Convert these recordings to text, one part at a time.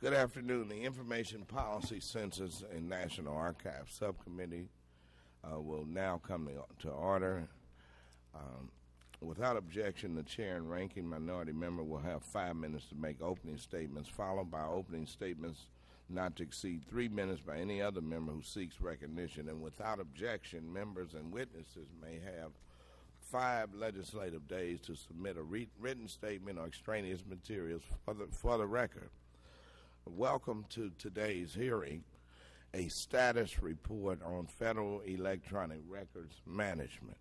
Good afternoon. The Information Policy, Census, and National Archives Subcommittee will now come to order. Without objection, the chair and ranking minority member will have 5 minutes to make opening statements, followed by opening statements not to exceed 3 minutes by any other member who seeks recognition. And without objection, members and witnesses may have 5 legislative days to submit a written statement or extraneous materials for the record. Welcome to today's hearing, a status report on federal electronic records management.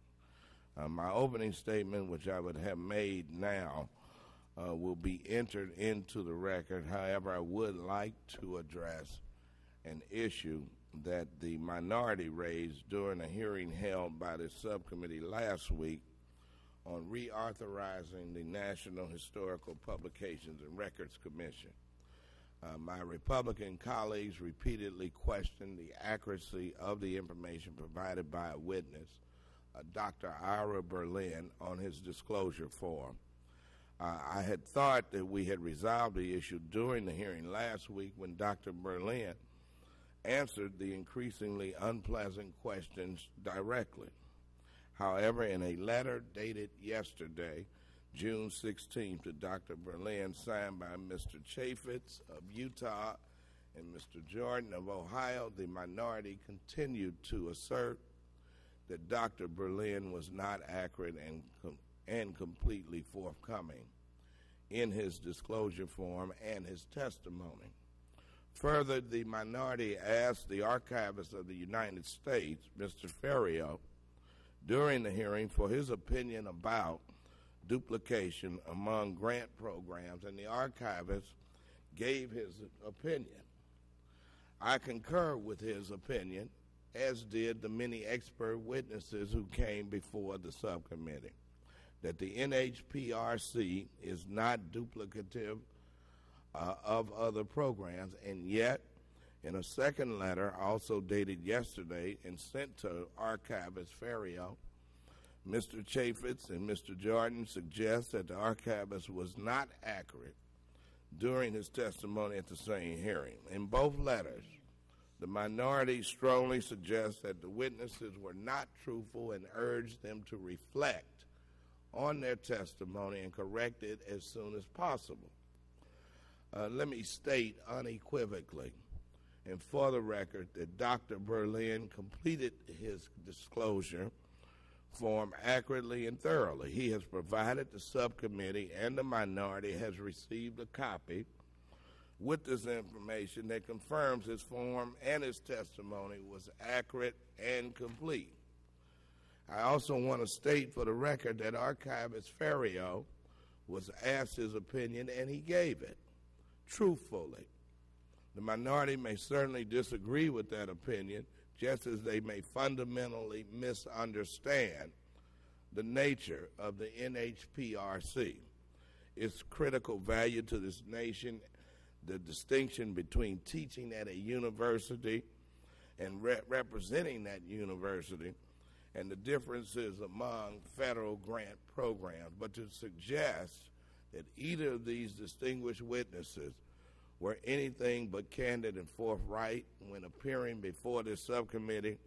My opening statement, which I would have made now, will be entered into the record. However, I would like to address an issue that the minority raised during a hearing held by the subcommittee last week on reauthorizing the National Historical Publications and Records Commission. My Republican colleagues repeatedly questioned the accuracy of the information provided by a witness, Dr. Ira Berlin, on his disclosure form. I had thought that we had resolved the issue during the hearing last week when Dr. Berlin answered the increasingly unpleasant questions directly. However, in a letter dated yesterday, June 16th, to Dr. Berlin, signed by Mr. Chaffetz of Utah and Mr. Jordan of Ohio, the minority continued to assert that Dr. Berlin was not accurate and completely forthcoming in his disclosure form and his testimony. Further, the minority asked the Archivist of the United States, Mr. Ferriero, during the hearing for his opinion about duplication among grant programs, and the archivist gave his opinion. I concur with his opinion, as did the many expert witnesses who came before the subcommittee, that the NHPRC is not duplicative of other programs, and yet, in a second letter, also dated yesterday and sent to Archivist Ferriero, Mr. Chaffetz and Mr. Jordan suggest that the archivist was not accurate during his testimony at the same hearing. In both letters, the minority strongly suggests that the witnesses were not truthful and urged them to reflect on their testimony and correct it as soon as possible. Let me state unequivocally and for the record that Dr. Berlin completed his disclosure form accurately and thoroughly. He has provided the subcommittee, and the minority has received a copy with this information that confirms his form and his testimony was accurate and complete. I also want to state for the record that Archivist Ferriero was asked his opinion and he gave it truthfully. The minority may certainly disagree with that opinion, just as they may fundamentally misunderstand the nature of the NHPRC, its critical value to this nation, the distinction between teaching at a university and representing that university, and the differences among federal grant programs. But to suggest that either of these distinguished witnesses were anything but candid and forthright when appearing before this subcommittee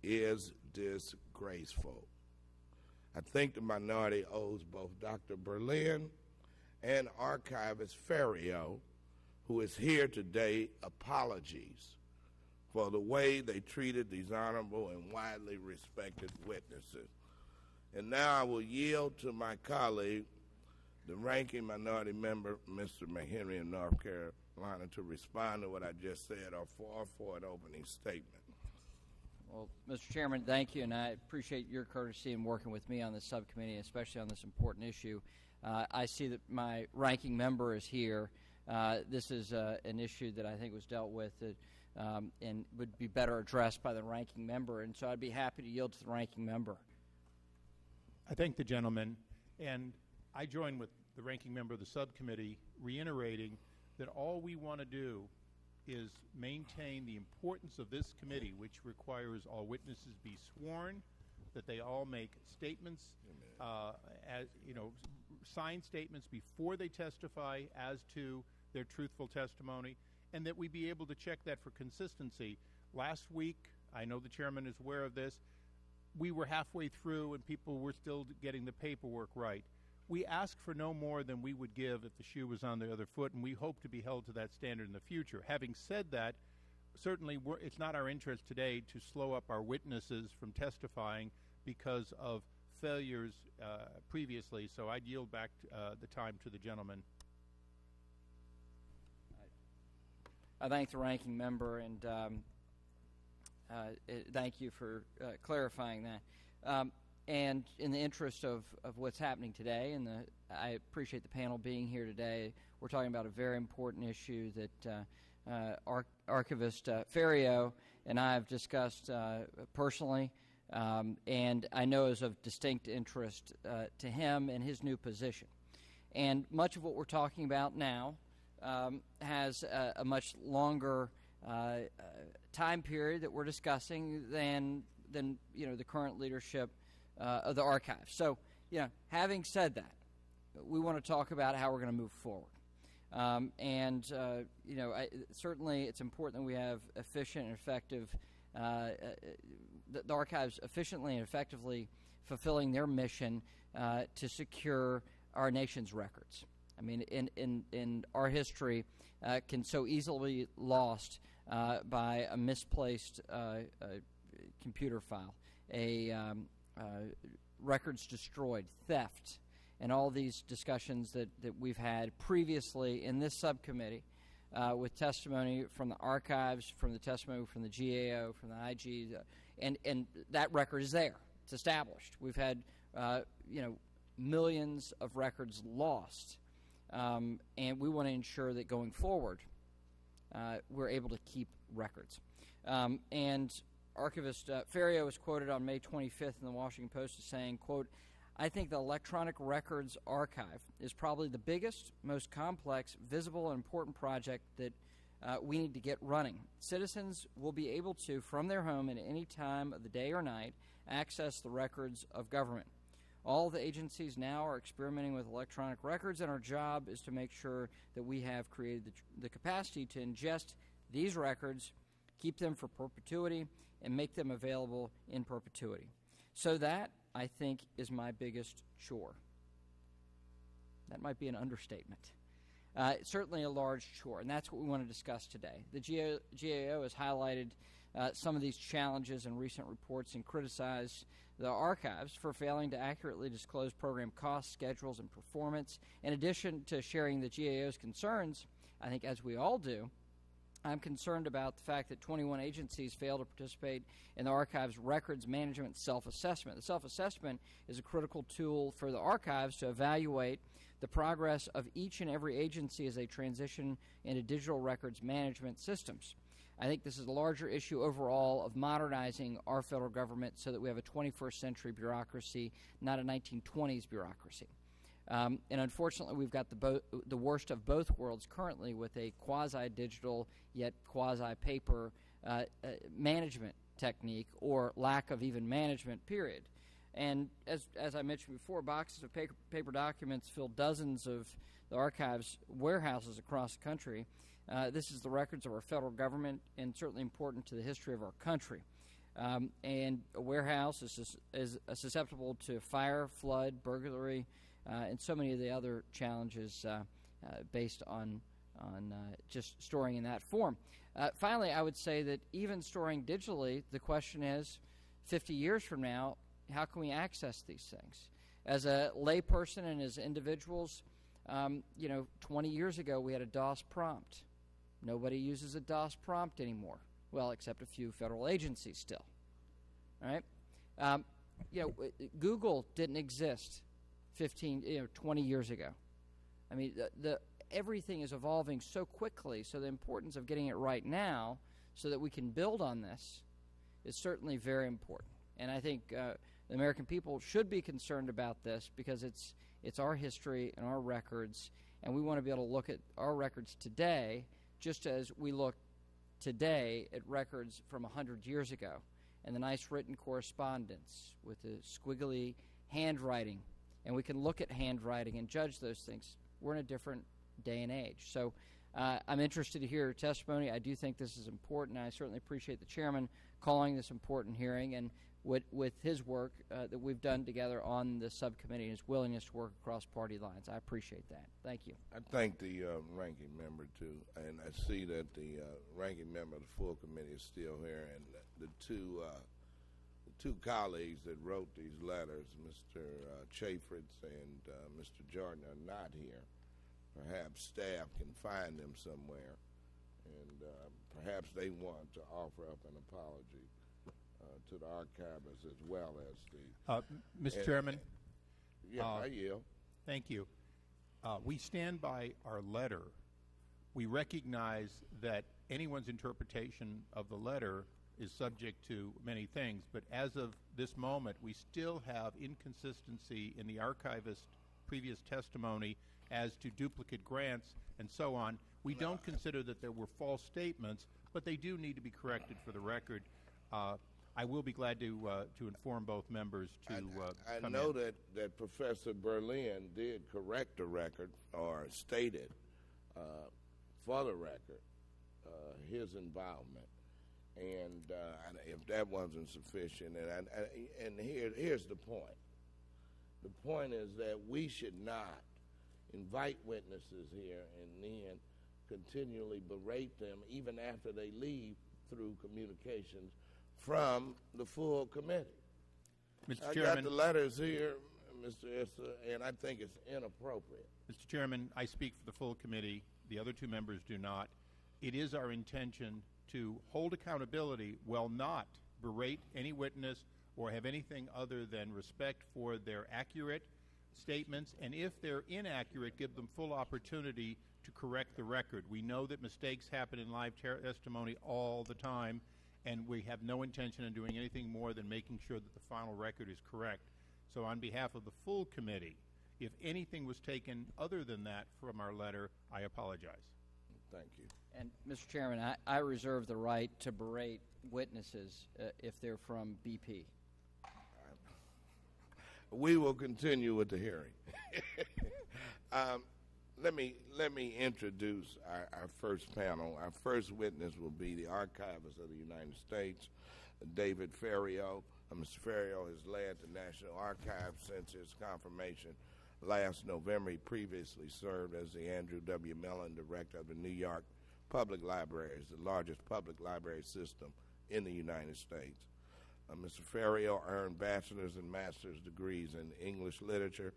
is disgraceful. I think the minority owes both Dr. Berlin and Archivist Ferriero, who is here today, apologies for the way they treated these honorable and widely respected witnesses. And now I will yield to my colleague, the ranking minority member, Mr. McHenry of North Carolina, to respond to what I just said or for an opening statement. Well, Mr. Chairman, thank you, and I appreciate your courtesy in working with me on this subcommittee, especially on this important issue. I see that my ranking member is here. This is an issue that I think was dealt with and would be better addressed by the ranking member, and so I'd be happy to yield to the ranking member. I thank the gentleman, and I join with the ranking member of the subcommittee reiterating that all we want to do is maintain the importance of this committee, which requires all witnesses be sworn, that they all make statements, signed statements before they testify as to their truthful testimony, and that we be able to check that for consistency. Last week, I know the chairman is aware of this, we were halfway through and people were still getting the paperwork right. We ask for no more than we would give if the shoe was on the other foot, and we hope to be held to that standard in the future. Having said that, certainly it's not our interest today to slow up our witnesses from testifying because of failures previously, so I'd yield back the time to the gentleman. I thank the ranking member, and thank you for clarifying that. And in the interest of what's happening today, and I appreciate the panel being here today, we're talking about a very important issue that Archivist Ferriero and I have discussed personally, and I know is of distinct interest to him and his new position. And much of what we're talking about now has a much longer time period that we're discussing than the current leadership of the archives. So, having said that, we want to talk about how we're going to move forward. Certainly it's important that we have efficient and effective, the archives efficiently and effectively fulfilling their mission to secure our nation's records. I mean, in our history can so easily be lost by a misplaced computer file, records destroyed, theft, and all these discussions that we've had previously in this subcommittee with testimony from the archives, from the testimony from the GAO, from the IG, and that record is there. It's established. We've had millions of records lost, and we want to ensure that going forward we're able to keep records. And Archivist Ferriero was quoted on May 25th in the Washington Post as saying, quote, "I think the Electronic Records Archive is probably the biggest, most complex, visible, and important project that we need to get running. Citizens will be able to, from their home at any time of the day or night, access the records of government. All the agencies now are experimenting with electronic records, and our job is to make sure that we have created the capacity to ingest these records, keep them for perpetuity, and make them available in perpetuity. So that, I think, is my biggest chore." That might be an understatement. It's certainly a large chore, and that's what we want to discuss today. The GAO has highlighted some of these challenges in recent reports and criticized the archives for failing to accurately disclose program costs, schedules, and performance. In addition to sharing the GAO's concerns, I think as we all do, I'm concerned about the fact that 21 agencies fail to participate in the archives records management self-assessment. The self-assessment is a critical tool for the archives to evaluate the progress of each and every agency as they transition into digital records management systems. I think this is a larger issue overall of modernizing our federal government so that we have a 21st century bureaucracy, not a 1920s bureaucracy. And unfortunately, we've got the worst of both worlds currently with a quasi-digital yet quasi-paper management technique, or lack of even management, period. And as I mentioned before, boxes of paper documents fill dozens of the archives warehouses across the country. This is the records of our federal government, and certainly important to the history of our country. And a warehouse is susceptible to fire, flood, burglary, and so many of the other challenges based on just storing in that form. Finally, I would say that even storing digitally, the question is, 50 years from now, how can we access these things? As a layperson and as individuals, 20 years ago we had a DOS prompt. Nobody uses a DOS prompt anymore. Well, except a few federal agencies still. All right? Google didn't exist 20 years ago. I mean, everything is evolving so quickly, so the importance of getting it right now so that we can build on this is certainly very important. And I think the American people should be concerned about this because it's our history and our records, and we want to be able to look at our records today just as we look today at records from 100 years ago, and the nice written correspondence with the squiggly handwriting, and we can look at handwriting and judge those things. We're in a different day and age. So I'm interested to hear your testimony. I do think this is important. I certainly appreciate the chairman calling this important hearing, and with his work that we've done together on the subcommittee and his willingness to work across party lines. I appreciate that. Thank you. I thank the ranking member, too, and I see that the ranking member of the full committee is still here, and the two colleagues that wrote these letters, Mr. Chaffetz and Mr. Jordan, are not here. Perhaps staff can find them somewhere, and perhaps they want to offer up an apology to the archivists as well as the... Mr. Chairman? Yeah, I yield. Thank you. We stand by our letter. We recognize that anyone's interpretation of the letter is subject to many things, but as of this moment, we still have inconsistency in the archivist's previous testimony as to duplicate grants and so on. We don't consider that there were false statements, but they do need to be corrected for the record. I will be glad to inform both members to I know that Professor Berlin did correct the record or stated for the record his involvement, and if that wasn't sufficient, and here's the point. The point is that we should not invite witnesses here and then continually berate them even after they leave through communications from the full committee. Mr. Chairman, I got the letters here, Mr. Issa, and I think it's inappropriate. Mr. Chairman, I speak for the full committee. The other two members do not. It is our intention to hold accountability while not berate any witness or have anything other than respect for their accurate statements, and if they're inaccurate, give them full opportunity to correct the record. We know that mistakes happen in live testimony all the time, and we have no intention of doing anything more than making sure that the final record is correct. So on behalf of the full committee, if anything was taken other than that from our letter, I apologize. Thank you. And, Mr. Chairman, I reserve the right to berate witnesses if they're from BP. We will continue with the hearing. Let me introduce our first panel. Our first witness will be the Archivist of the United States, David Ferriero. Mr. Ferriero has led the National Archives since its confirmation last November. He previously served as the Andrew W. Mellon Director of the New York Public Libraries, the largest public library system in the United States. Mr. Ferriero earned bachelor's and master's degrees in English literature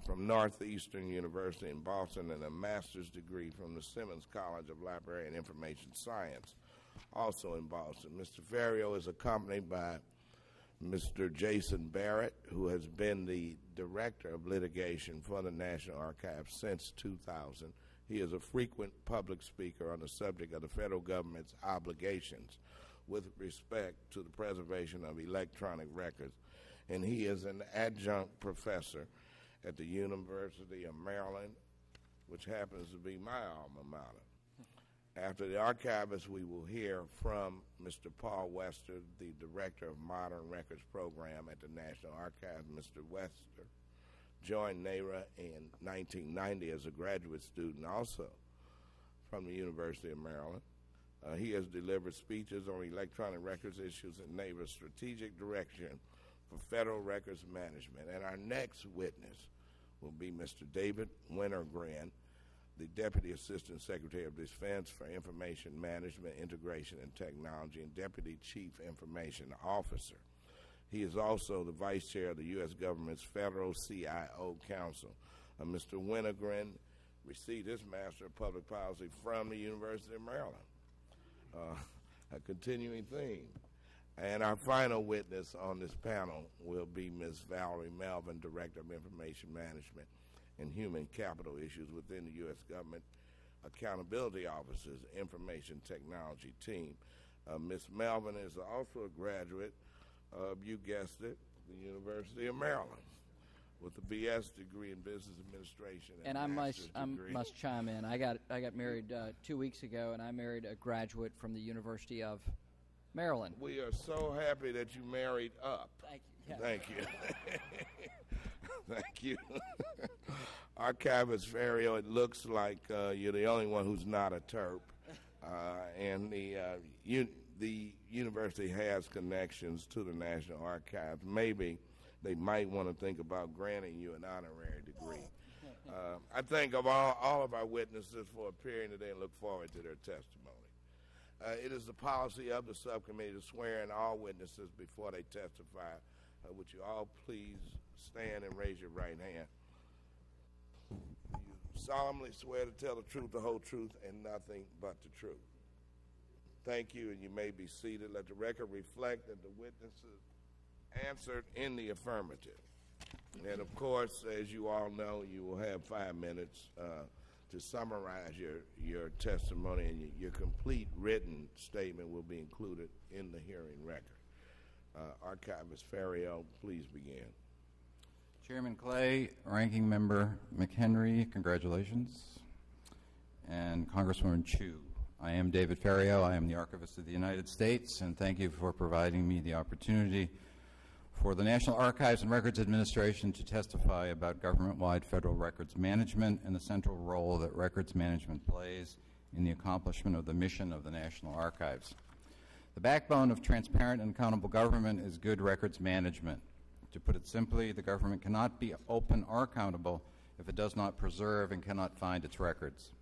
from Northeastern University in Boston and a master's degree from the Simmons College of Library and Information Science, also in Boston. Mr. Ferriero is accompanied by Mr. Jason Barrett, who has been the Director of Litigation for the National Archives since 2000. He is a frequent public speaker on the subject of the federal government's obligations with respect to the preservation of electronic records, and he is an adjunct professor at the University of Maryland, which happens to be my alma mater. After the archivist, we will hear from Mr. Paul Wester, the Director of Modern Records Program at the National Archives. Mr. Wester joined NARA in 1990 as a graduate student, also from the University of Maryland. He has delivered speeches on electronic records issues and NARA's strategic direction for federal records management. And our next witness will be Mr. David Wintergren, the Deputy Assistant Secretary of Defense for Information Management, Integration, and Technology, and Deputy Chief Information Officer. He is also the Vice Chair of the U.S. Government's Federal CIO Council. Mr. Wintergren received his Master of Public Policy from the University of Maryland. A continuing theme. And our final witness on this panel will be Ms. Valerie Melvin, Director of Information Management and Human Capital Issues within the U.S. Government Accountability Office's Information Technology Team. Ms. Melvin is also a graduate of, you guessed it, the University of Maryland, with a BS degree in Business Administration and I must chime in. I got married 2 weeks ago, and I married a graduate from the University of Maryland. We are so happy that you married up. Thank you. Yeah. Thank you. Thank you. Archivist Ferriero, it looks like you're the only one who's not a Terp. And the university has connections to the National Archives. Maybe they might want to think about granting you an honorary degree. I thank all of our witnesses for appearing today and look forward to their testimony. It is the policy of the subcommittee to swear in all witnesses before they testify. Would you all please stand and raise your right hand? You solemnly swear to tell the truth, the whole truth, and nothing but the truth. Thank you, and you may be seated. Let the record reflect that the witnesses answered in the affirmative. And of course, as you all know, you will have 5 minutes to summarize your testimony, and your complete written statement will be included in the hearing record. Archivist Ferriero, please begin. Chairman Clay, Ranking Member McHenry, congratulations, and Congresswoman Chu. I am David Ferriero. I am the Archivist of the United States, and thank you for providing me the opportunity for the National Archives and Records Administration to testify about government-wide federal records management and the central role that records management plays in the accomplishment of the mission of the National Archives. The backbone of transparent and accountable government is good records management. To put it simply, the government cannot be open or accountable if it does not preserve and cannot find its records.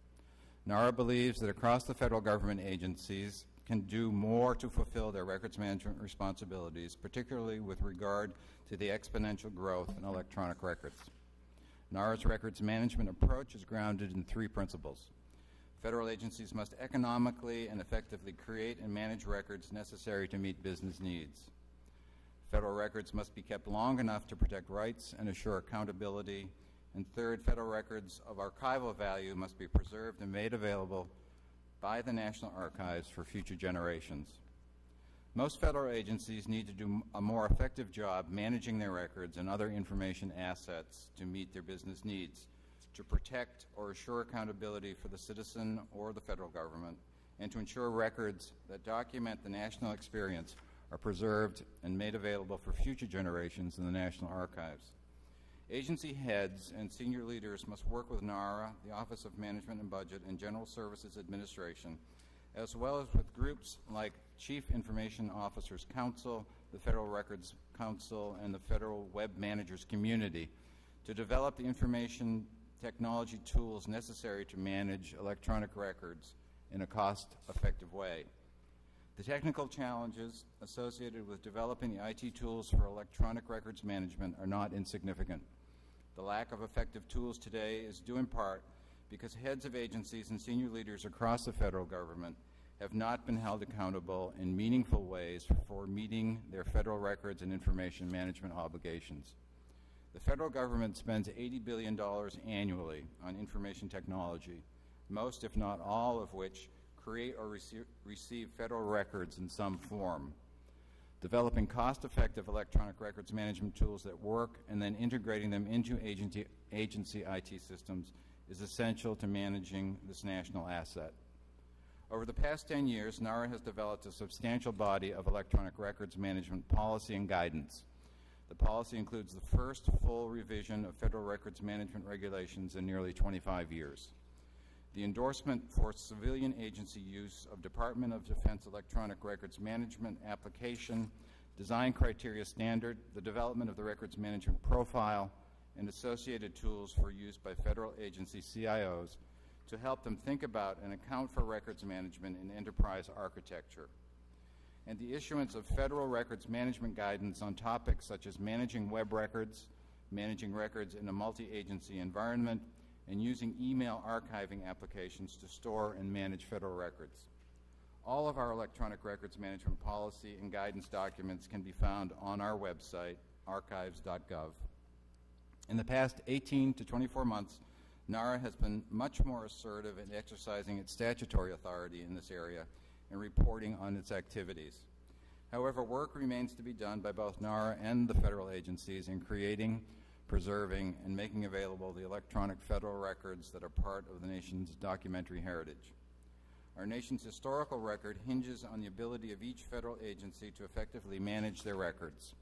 NARA believes that across the federal government agencies can do more to fulfill their records management responsibilities, particularly with regard to the exponential growth in electronic records. NARA's records management approach is grounded in 3 principles. Federal agencies must economically and effectively create and manage records necessary to meet business needs. Federal records must be kept long enough to protect rights and assure accountability. And third, federal records of archival value must be preserved and made available by the National Archives for future generations. Most federal agencies need to do a more effective job managing their records and other information assets to meet their business needs, to protect or assure accountability for the citizen or the federal government, and to ensure records that document the national experience are preserved and made available for future generations in the National Archives. Agency heads and senior leaders must work with NARA, the Office of Management and Budget, and General Services Administration, as well as with groups like Chief Information Officers Council, the Federal Records Council, and the Federal Web Managers Community, to develop the information technology tools necessary to manage electronic records in a cost-effective way. The technical challenges associated with developing the IT tools for electronic records management are not insignificant. The lack of effective tools today is due in part because heads of agencies and senior leaders across the federal government have not been held accountable in meaningful ways for meeting their federal records and information management obligations. The federal government spends $80 billion annually on information technology, most if not all of which create or receive federal records in some form. Developing cost-effective electronic records management tools that work and then integrating them into agency IT systems is essential to managing this national asset. Over the past 10 years, NARA has developed a substantial body of electronic records management policy and guidance. The policy includes the first full revision of federal records management regulations in nearly 25 years. The endorsement for civilian agency use of Department of Defense electronic records management application, design criteria standard, the development of the records management profile, and associated tools for use by federal agency CIOs to help them think about and account for records management in enterprise architecture. And the issuance of federal records management guidance on topics such as managing web records, managing records in a multi-agency environment, and using email archiving applications to store and manage federal records. All of our electronic records management policy and guidance documents can be found on our website, archives.gov. In the past 18 to 24 months, NARA has been much more assertive in exercising its statutory authority in this area and reporting on its activities. However, work remains to be done by both NARA and the federal agencies in creating, preserving, and making available the electronic federal records that are part of the nation's documentary heritage. Our nation's historical record hinges on the ability of each federal agency to effectively manage their records.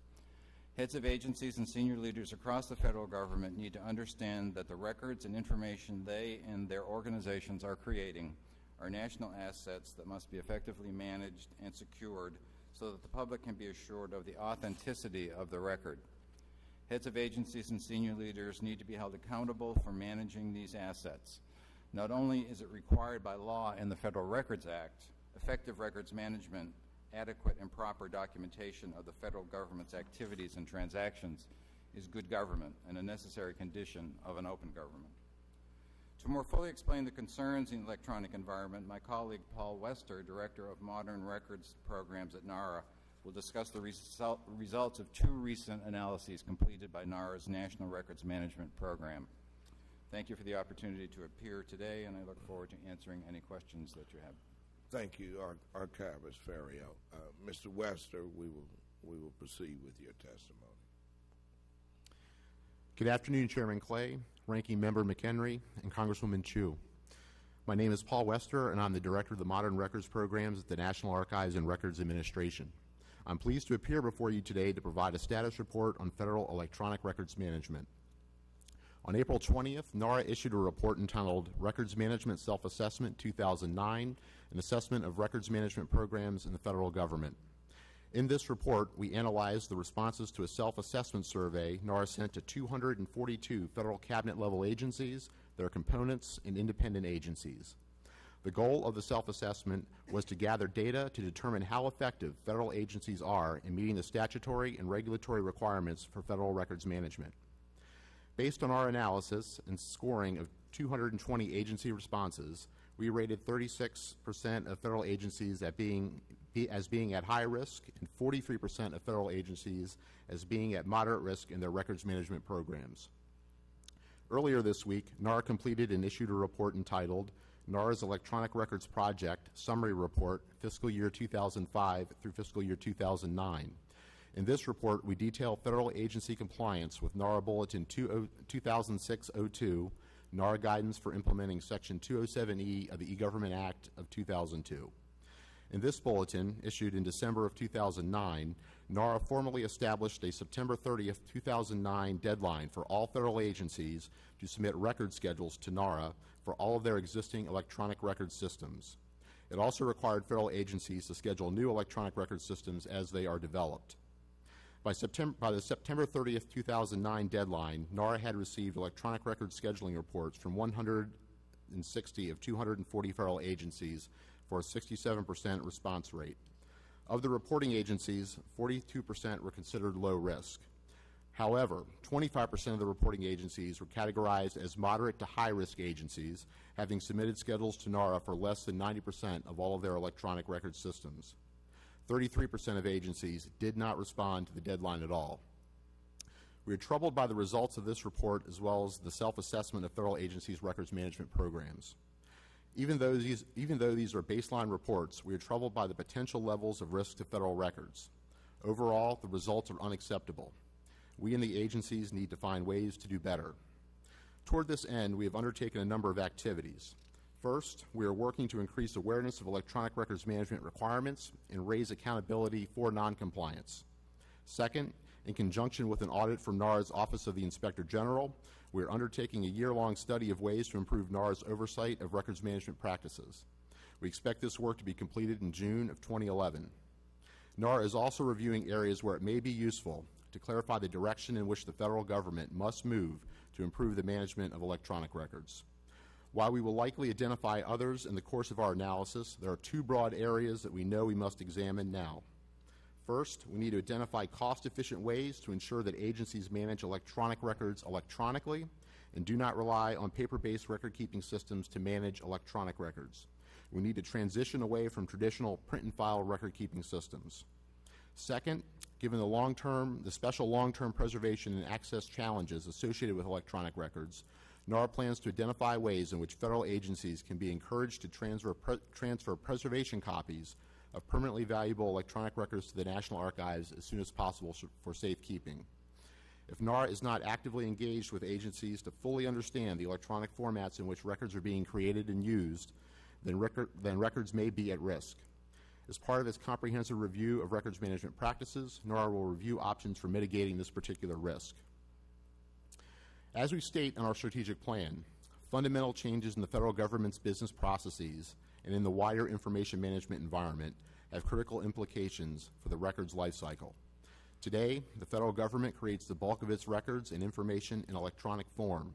Heads of agencies and senior leaders across the federal government need to understand that the records and information they and their organizations are creating are national assets that must be effectively managed and secured so that the public can be assured of the authenticity of the record. Heads of agencies and senior leaders need to be held accountable for managing these assets. Not only is it required by law in the Federal Records Act, effective records management, adequate and proper documentation of the federal government's activities and transactions is good government and a necessary condition of an open government. To more fully explain the concerns in the electronic environment, my colleague Paul Wester, Director of Modern Records Programs at NARA, will discuss the results of two recent analyses completed by NARA's National Records Management Program. Thank you for the opportunity to appear today, and I look forward to answering any questions that you have. Thank you, Archivist Ferriero. Mr. Wester, we will proceed with your testimony. Good afternoon, Chairman Clay, Ranking Member McHenry, and Congresswoman Chu. My name is Paul Wester, and I'm the Director of the Modern Records Programs at the National Archives and Records Administration. I'm pleased to appear before you today to provide a status report on federal electronic records management. On April 20th, NARA issued a report entitled Records Management Self-Assessment 2009, an assessment of records management programs in the federal government. In this report, we analyzed the responses to a self-assessment survey NARA sent to 242 federal cabinet-level agencies, their components, and independent agencies. The goal of the self-assessment was to gather data to determine how effective federal agencies are in meeting the statutory and regulatory requirements for federal records management. Based on our analysis and scoring of 220 agency responses, we rated 36% of federal agencies as being at high risk and 43% of federal agencies as being at moderate risk in their records management programs. Earlier this week, NARA completed and issued a report entitled NARA's Electronic Records Project Summary Report, Fiscal Year 2005 through Fiscal Year 2009. In this report, we detail federal agency compliance with NARA Bulletin 2006-02, NARA Guidance for Implementing Section 207E of the E-Government Act of 2002. In this bulletin, issued in December of 2009, NARA formally established a September 30th, 2009 deadline for all federal agencies to submit record schedules to NARA for all of their existing electronic record systems. It also required federal agencies to schedule new electronic record systems as they are developed. By the September 30th, 2009 deadline, NARA had received electronic record scheduling reports from 160 of 240 federal agencies for a 67% response rate. Of the reporting agencies, 42% were considered low risk. However, 25% of the reporting agencies were categorized as moderate to high risk agencies, having submitted schedules to NARA for less than 90% of all of their electronic record systems. 33% of agencies did not respond to the deadline at all. We are troubled by the results of this report as well as the self-assessment of federal agencies' records management programs. Even though these are baseline reports, we are troubled by the potential levels of risk to federal records. Overall, the results are unacceptable. We and the agencies need to find ways to do better. Toward this end, we have undertaken a number of activities. First, we are working to increase awareness of electronic records management requirements and raise accountability for noncompliance. Second, in conjunction with an audit from NARA's Office of the Inspector General, we are undertaking a year-long study of ways to improve NARA's oversight of records management practices. We expect this work to be completed in June of 2011. NARA is also reviewing areas where it may be useful to clarify the direction in which the federal government must move to improve the management of electronic records. While we will likely identify others in the course of our analysis, there are two broad areas that we know we must examine now. First, we need to identify cost-efficient ways to ensure that agencies manage electronic records electronically and do not rely on paper-based record-keeping systems to manage electronic records. We need to transition away from traditional print-and-file record-keeping systems. Second, given the special long-term preservation and access challenges associated with electronic records, NARA plans to identify ways in which federal agencies can be encouraged to transfer preservation copies of permanently valuable electronic records to the National Archives as soon as possible for safekeeping. If NARA is not actively engaged with agencies to fully understand the electronic formats in which records are being created and used, then records may be at risk. As part of its comprehensive review of records management practices, NARA will review options for mitigating this particular risk. As we state in our strategic plan, fundamental changes in the federal government's business processes and in the wider information management environment have critical implications for the records lifecycle. Today, the federal government creates the bulk of its records and information in electronic form.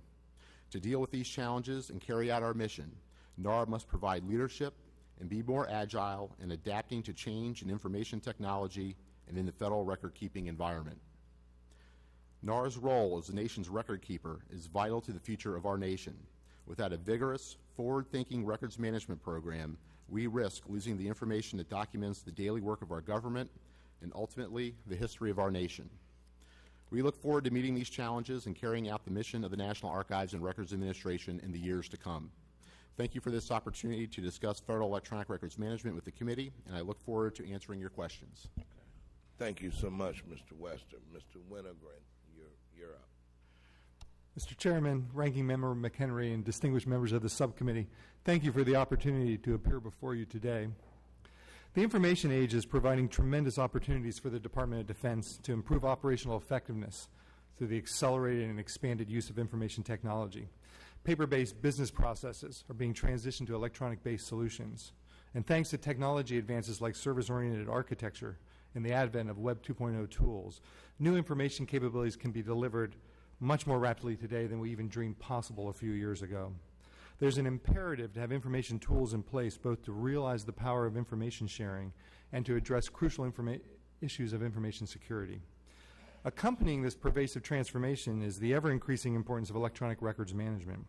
To deal with these challenges and carry out our mission, NARA must provide leadership and be more agile in adapting to change in information technology and in the federal record-keeping environment. NARA's role as the nation's record keeper is vital to the future of our nation. Without a vigorous, forward-thinking records management program, we risk losing the information that documents the daily work of our government and ultimately the history of our nation. We look forward to meeting these challenges and carrying out the mission of the National Archives and Records Administration in the years to come. Thank you for this opportunity to discuss federal electronic records management with the committee, and I look forward to answering your questions. Thank you so much, Mr. Wester. Mr. Winogren, you're up. Mr. Chairman, Ranking Member McHenry, and distinguished members of the subcommittee, thank you for the opportunity to appear before you today. The information age is providing tremendous opportunities for the Department of Defense to improve operational effectiveness through the accelerated and expanded use of information technology. Paper-based business processes are being transitioned to electronic-based solutions. And thanks to technology advances like service-oriented architecture and the advent of Web 2.0 tools, new information capabilities can be delivered much more rapidly today than we even dreamed possible a few years ago. There's an imperative to have information tools in place both to realize the power of information sharing and to address crucial issues of information security. Accompanying this pervasive transformation is the ever-increasing importance of electronic records management.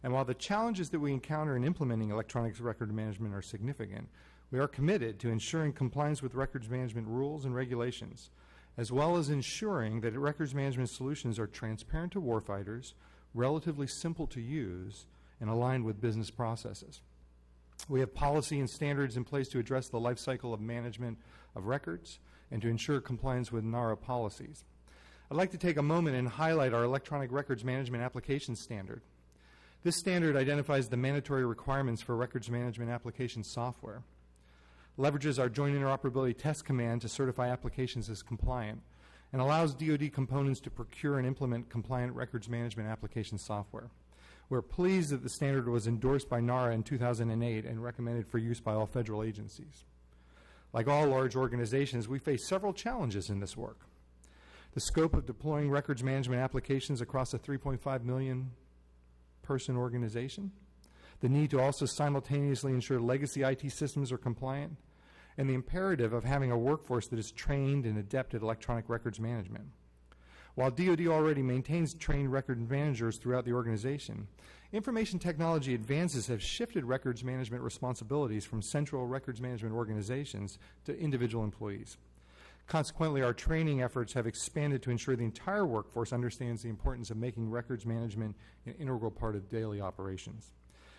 And while the challenges that we encounter in implementing electronic record management are significant, we are committed to ensuring compliance with records management rules and regulations, as well as ensuring that records management solutions are transparent to warfighters, relatively simple to use, and aligned with business processes. We have policy and standards in place to address the life cycle of management of records and to ensure compliance with NARA policies. I'd like to take a moment and highlight our electronic records management application standard. This standard identifies the mandatory requirements for records management application software, leverages our Joint Interoperability Test Command to certify applications as compliant, and allows DoD components to procure and implement compliant records management application software. We're pleased that the standard was endorsed by NARA in 2008 and recommended for use by all federal agencies. Like all large organizations, we face several challenges in this work. The scope of deploying records management applications across a 3.5 million person organization, the need to also simultaneously ensure legacy IT systems are compliant, and the imperative of having a workforce that is trained and adept at electronic records management. While DoD already maintains trained record managers throughout the organization, information technology advances have shifted records management responsibilities from central records management organizations to individual employees. Consequently, our training efforts have expanded to ensure the entire workforce understands the importance of making records management an integral part of daily operations.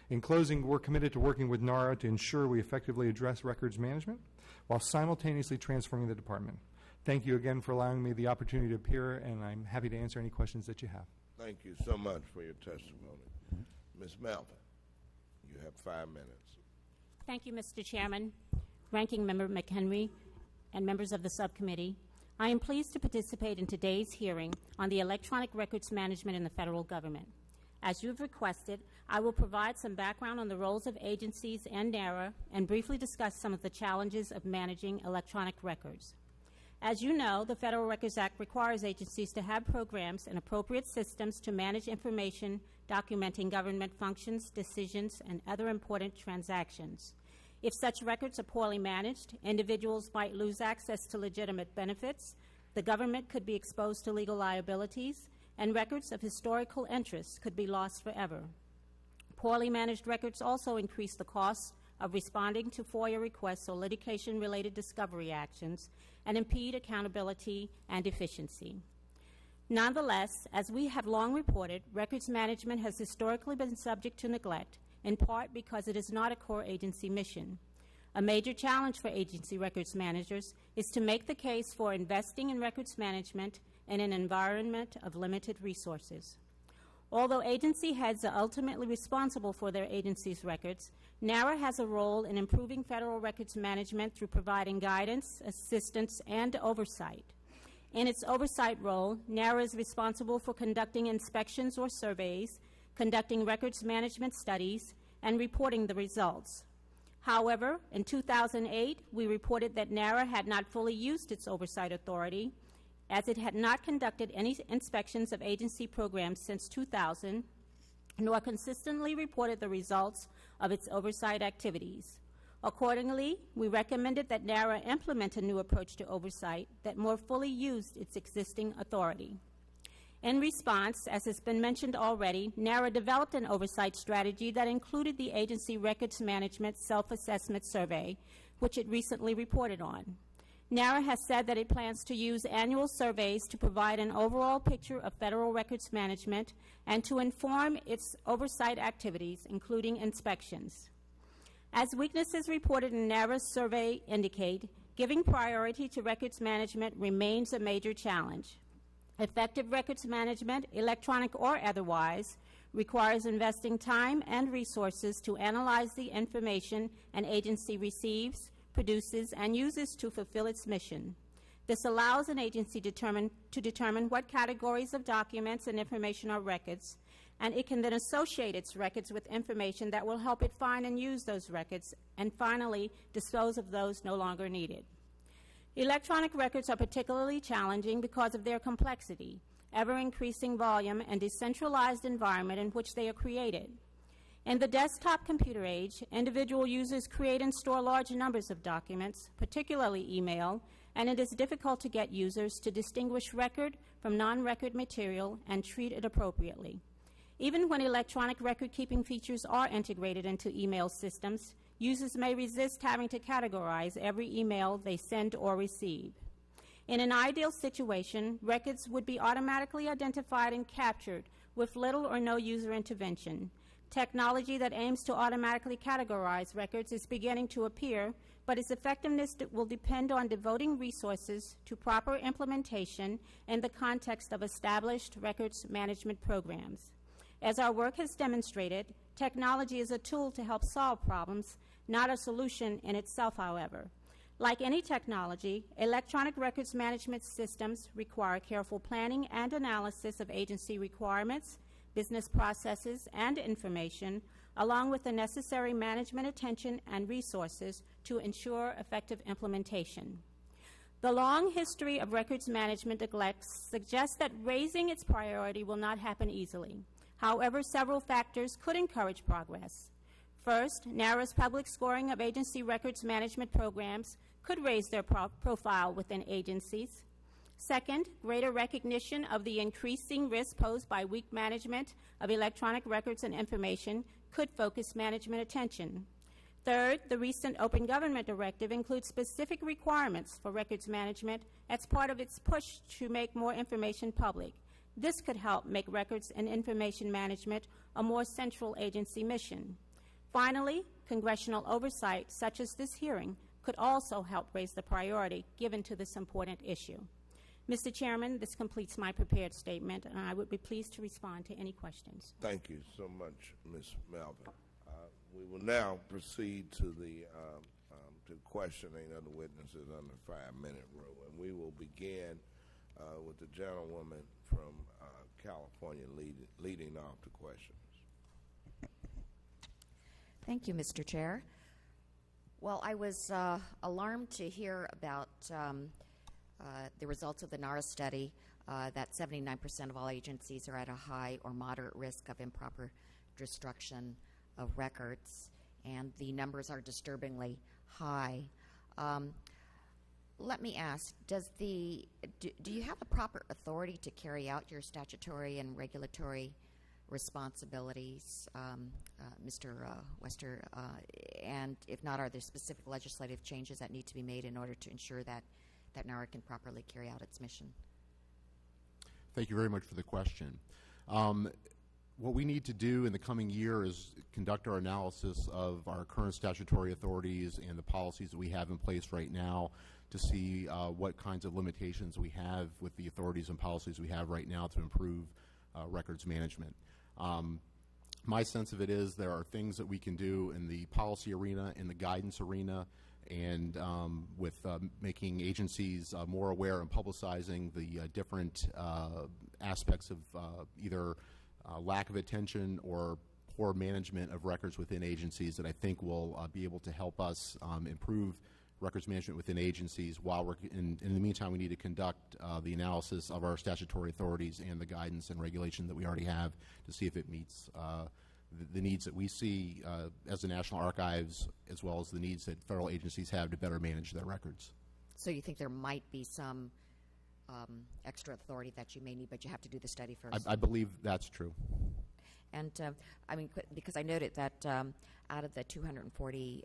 In closing, we're committed to working with NARA to ensure we effectively address records management while simultaneously transforming the department. Thank you again for allowing me the opportunity to appear, and I'm happy to answer any questions that you have. Thank you so much for your testimony. Ms. Melvin, you have 5 minutes. Thank you, Mr. Chairman, Ranking Member McHenry, and members of the subcommittee. I am pleased to participate in today's hearing on the electronic records management in the federal government. As you have requested, I will provide some background on the roles of agencies and NARA and briefly discuss some of the challenges of managing electronic records. As you know, the Federal Records Act requires agencies to have programs and appropriate systems to manage information documenting government functions, decisions, and other important transactions. If such records are poorly managed, individuals might lose access to legitimate benefits, the government could be exposed to legal liabilities, and records of historical interest could be lost forever. Poorly managed records also increase the costs of responding to FOIA requests or litigation-related discovery actions and impede accountability and efficiency. Nonetheless, as we have long reported, records management has historically been subject to neglect, in part because it is not a core agency mission. A major challenge for agency records managers is to make the case for investing in records management in an environment of limited resources. Although agency heads are ultimately responsible for their agency's records, NARA has a role in improving federal records management through providing guidance, assistance, and oversight. In its oversight role, NARA is responsible for conducting inspections or surveys, conducting records management studies, and reporting the results. However, in 2008, we reported that NARA had not fully used its oversight authority, as it had not conducted any inspections of agency programs since 2000, nor consistently reported the results of its oversight activities. Accordingly, we recommended that NARA implement a new approach to oversight that more fully used its existing authority. In response, as has been mentioned already, NARA developed an oversight strategy that included the Agency Records Management Self-Assessment Survey, which it recently reported on. NARA has said that it plans to use annual surveys to provide an overall picture of federal records management and to inform its oversight activities, including inspections. As weaknesses reported in NARA's survey indicate, giving priority to records management remains a major challenge. Effective records management, electronic or otherwise, requires investing time and resources to analyze the information an agency receives, produces, and uses to fulfill its mission. This allows an agency to determine what categories of documents and information are records, and it can then associate its records with information that will help it find and use those records, and finally, dispose of those no longer needed. Electronic records are particularly challenging because of their complexity, ever-increasing volume, and decentralized environment in which they are created. In the desktop computer age, individual users create and store large numbers of documents, particularly email, and it is difficult to get users to distinguish record from non-record material and treat it appropriately. Even when electronic record-keeping features are integrated into email systems, users may resist having to categorize every email they send or receive. In an ideal situation, records would be automatically identified and captured with little or no user intervention. Technology that aims to automatically categorize records is beginning to appear, but its effectiveness will depend on devoting resources to proper implementation in the context of established records management programs. As our work has demonstrated, technology is a tool to help solve problems, not a solution in itself, however. Like any technology, electronic records management systems require careful planning and analysis of agency requirements, business processes, and information, along with the necessary management attention and resources to ensure effective implementation. The long history of records management neglect suggests that raising its priority will not happen easily. However, several factors could encourage progress. First, NARA's public scoring of agency records management programs could raise their profile within agencies. Second, greater recognition of the increasing risk posed by weak management of electronic records and information could focus management attention. Third, the recent Open Government Directive includes specific requirements for records management as part of its push to make more information public. This could help make records and information management a more central agency mission. Finally, congressional oversight, such as this hearing, could also help raise the priority given to this important issue. Mr. Chairman, this completes my prepared statement, and I would be pleased to respond to any questions. Thank you so much, Ms. Melvin. We will now proceed to the to questioning of the witnesses on the 5-minute rule, and we will begin with the gentlewoman from California leading off the questions. Thank you, Mr. Chair. Well, I was alarmed to hear about the results of the NARA study that 79% of all agencies are at a high or moderate risk of improper destruction of records, and the numbers are disturbingly high. Let me ask, do you have the proper authority to carry out your statutory and regulatory responsibilities, Mr. Wester? And if not, are there specific legislative changes that need to be made in order to ensure that NARA can properly carry out its mission? Thank you very much for the question. What we need to do in the coming year is conduct our analysis of our current statutory authorities and the policies that we have in place right now to see what kinds of limitations we have with the authorities and policies we have right now to improve records management. My sense of it is there are things that we can do in the policy arena, in the guidance arena, and with making agencies more aware and publicizing the different aspects of either lack of attention or poor management of records within agencies that I think will be able to help us improve records management within agencies. While we're in the meantime, we need to conduct the analysis of our statutory authorities and the guidance and regulation that we already have to see if it meets the needs that we see as the National Archives, as well as the needs that federal agencies have to better manage their records. So you think there might be some extra authority that you may need, but you have to do the study first? I believe that's true. And I mean, because I noted that out of the 240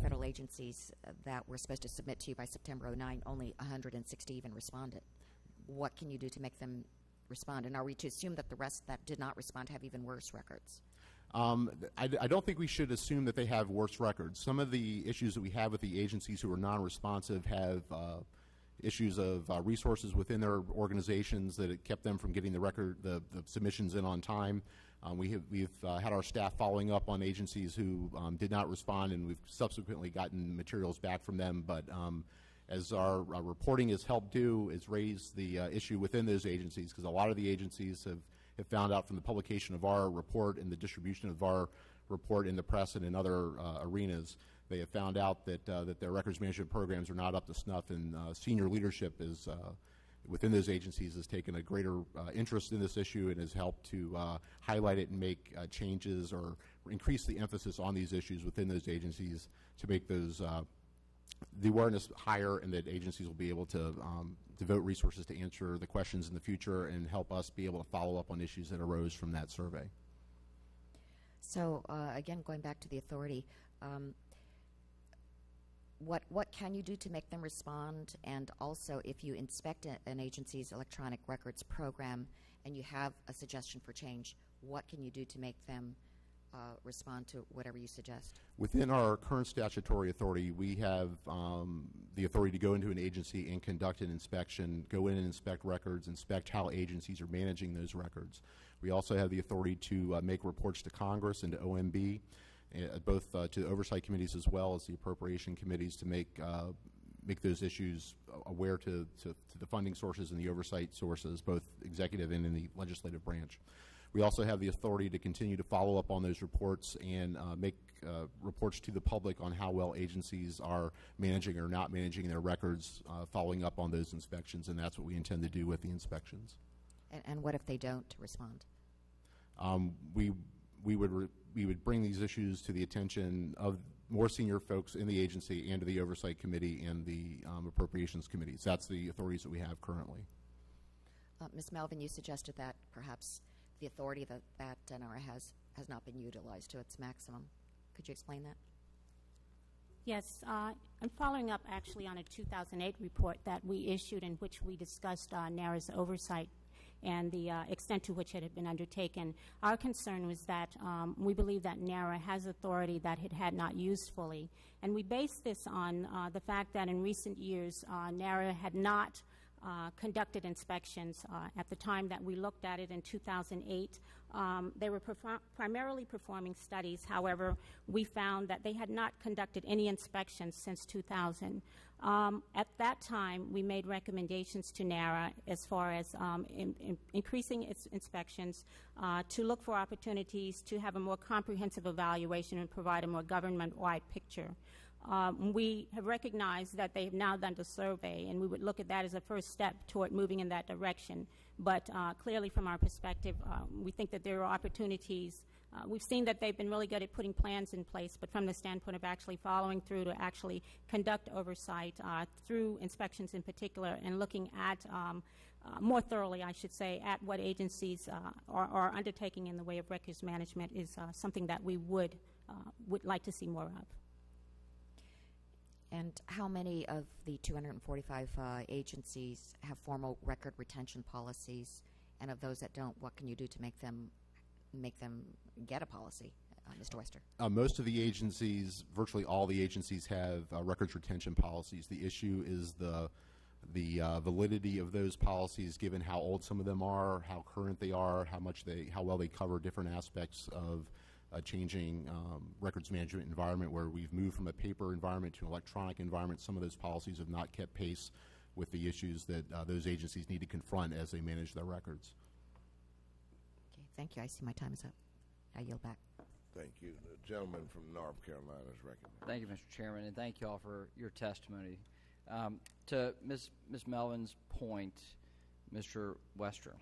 federal agencies that were supposed to submit to you by September 09, only 160 even responded. What can you do to make them respond? And are we to assume that the rest that did not respond have even worse records? I don't think we should assume that they have worse records. Some of the issues that we have with the agencies who are non-responsive have issues of resources within their organizations that it kept them from getting the submissions in on time. We've had our staff following up on agencies who did not respond, and we've subsequently gotten materials back from them. But as our reporting has helped do, is raise the issue within those agencies, because a lot of the agencies have found out from the publication of our report and the distribution of our report in the press and in other arenas. They have found out that their records management programs are not up to snuff, and senior leadership is within those agencies has taken a greater interest in this issue and has helped to highlight it and make changes or increase the emphasis on these issues within those agencies to make those the awareness higher, and that agencies will be able to devote resources to answer the questions in the future and help us be able to follow up on issues that arose from that survey. So again, going back to the authority, what can you do to make them respond? And also, if you inspect an agency's electronic records program and you have a suggestion for change, what can you do to make them respond to whatever you suggest? Within our current statutory authority, we have the authority to go into an agency and conduct an inspection, go in and inspect records, inspect how agencies are managing those records. We also have the authority to make reports to Congress and to OMB, both to the oversight committees as well as the appropriation committees, to make those issues aware to the funding sources and the oversight sources, both executive and in the legislative branch. We also have the authority to continue to follow up on those reports and make reports to the public on how well agencies are managing or not managing their records, following up on those inspections, and that's what we intend to do with the inspections. And what if they don't respond? We would bring these issues to the attention of more senior folks in the agency and to the Oversight Committee and the Appropriations Committees. That's the authorities that we have currently. Ms. Melvin, you suggested that perhaps the authority that NARA has not been utilized to its maximum. Could you explain that? Yes, I'm following up actually on a 2008 report that we issued in which we discussed NARA's oversight and the extent to which it had been undertaken. Our concern was that we believe that NARA has authority that it had not used fully. And we based this on the fact that in recent years, NARA had not conducted inspections. At the time that we looked at it in 2008, they were primarily performing studies. However, we found that they had not conducted any inspections since 2000. At that time, we made recommendations to NARA as far as increasing its inspections, to look for opportunities to have a more comprehensive evaluation and provide a more government-wide picture. We have recognized that they have now done the survey, and we would look at that as a first step toward moving in that direction. But clearly, from our perspective, we think that there are opportunities. We've seen that they've been really good at putting plans in place, but from the standpoint of actually following through to actually conduct oversight through inspections in particular, and looking at more thoroughly, I should say, at what agencies are undertaking in the way of records management is something that we would like to see more of. And how many of the 245 agencies have formal record retention policies? And of those that don't, what can you do to make them get a policy, Mr. Wester? Most of the agencies, virtually all the agencies, have records retention policies. The issue is the The validity of those policies, given how old some of them are, how current they are, how well they cover different aspects of a changing records management environment where we've moved from a paper environment to an electronic environment. Some of those policies have not kept pace with the issues that those agencies need to confront as they manage their records. Okay, thank you. I see my time is up. I yield back. Thank you. The gentleman from North Carolina is recognized. Thank you, Mr. Chairman, and thank you all for your testimony. To Ms. Melvin's point, Mr. Wester,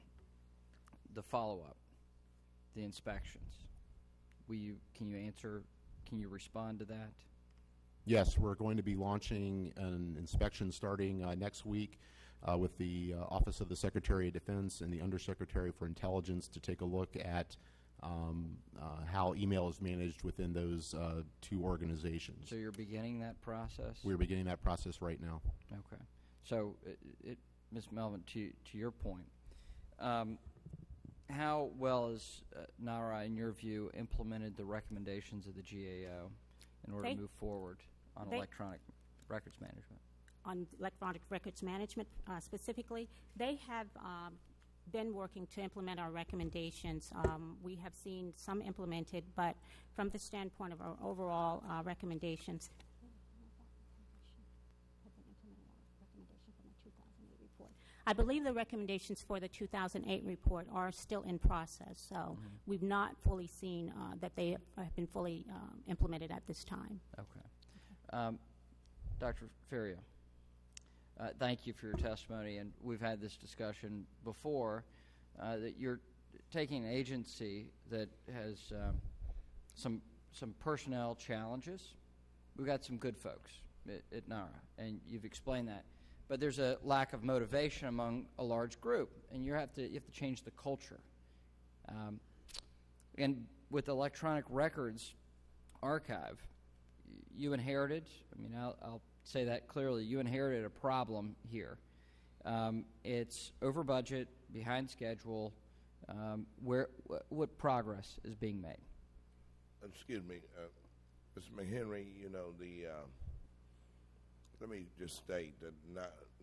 the follow-up, the inspections. Can you respond to that? Yes, we're going to be launching an inspection starting next week with the Office of the Secretary of Defense and the Undersecretary for Intelligence to take a look at how email is managed within those two organizations. So you're beginning that process? We're beginning that process right now. Okay. So, Ms. Melvin, to your point, how well has NARA, in your view, implemented the recommendations of the GAO in order to move forward on electronic records management? On electronic records management specifically, they have been working to implement our recommendations. We have seen some implemented, but from the standpoint of our overall recommendations, I believe the recommendations for the 2008 report are still in process, so we've not fully seen that they have been fully implemented at this time. Okay. Dr. Ferriero, thank you for your testimony, and we've had this discussion before that you're taking an agency that has some personnel challenges. We've got some good folks at NARA, and you've explained that. But there's a lack of motivation among a large group, and you have to change the culture. And with electronic records archive, you inherited, I'll say that clearly, you inherited a problem here. It's over budget, behind schedule. What progress is being made? Excuse me, Mr. McHenry, let me just state that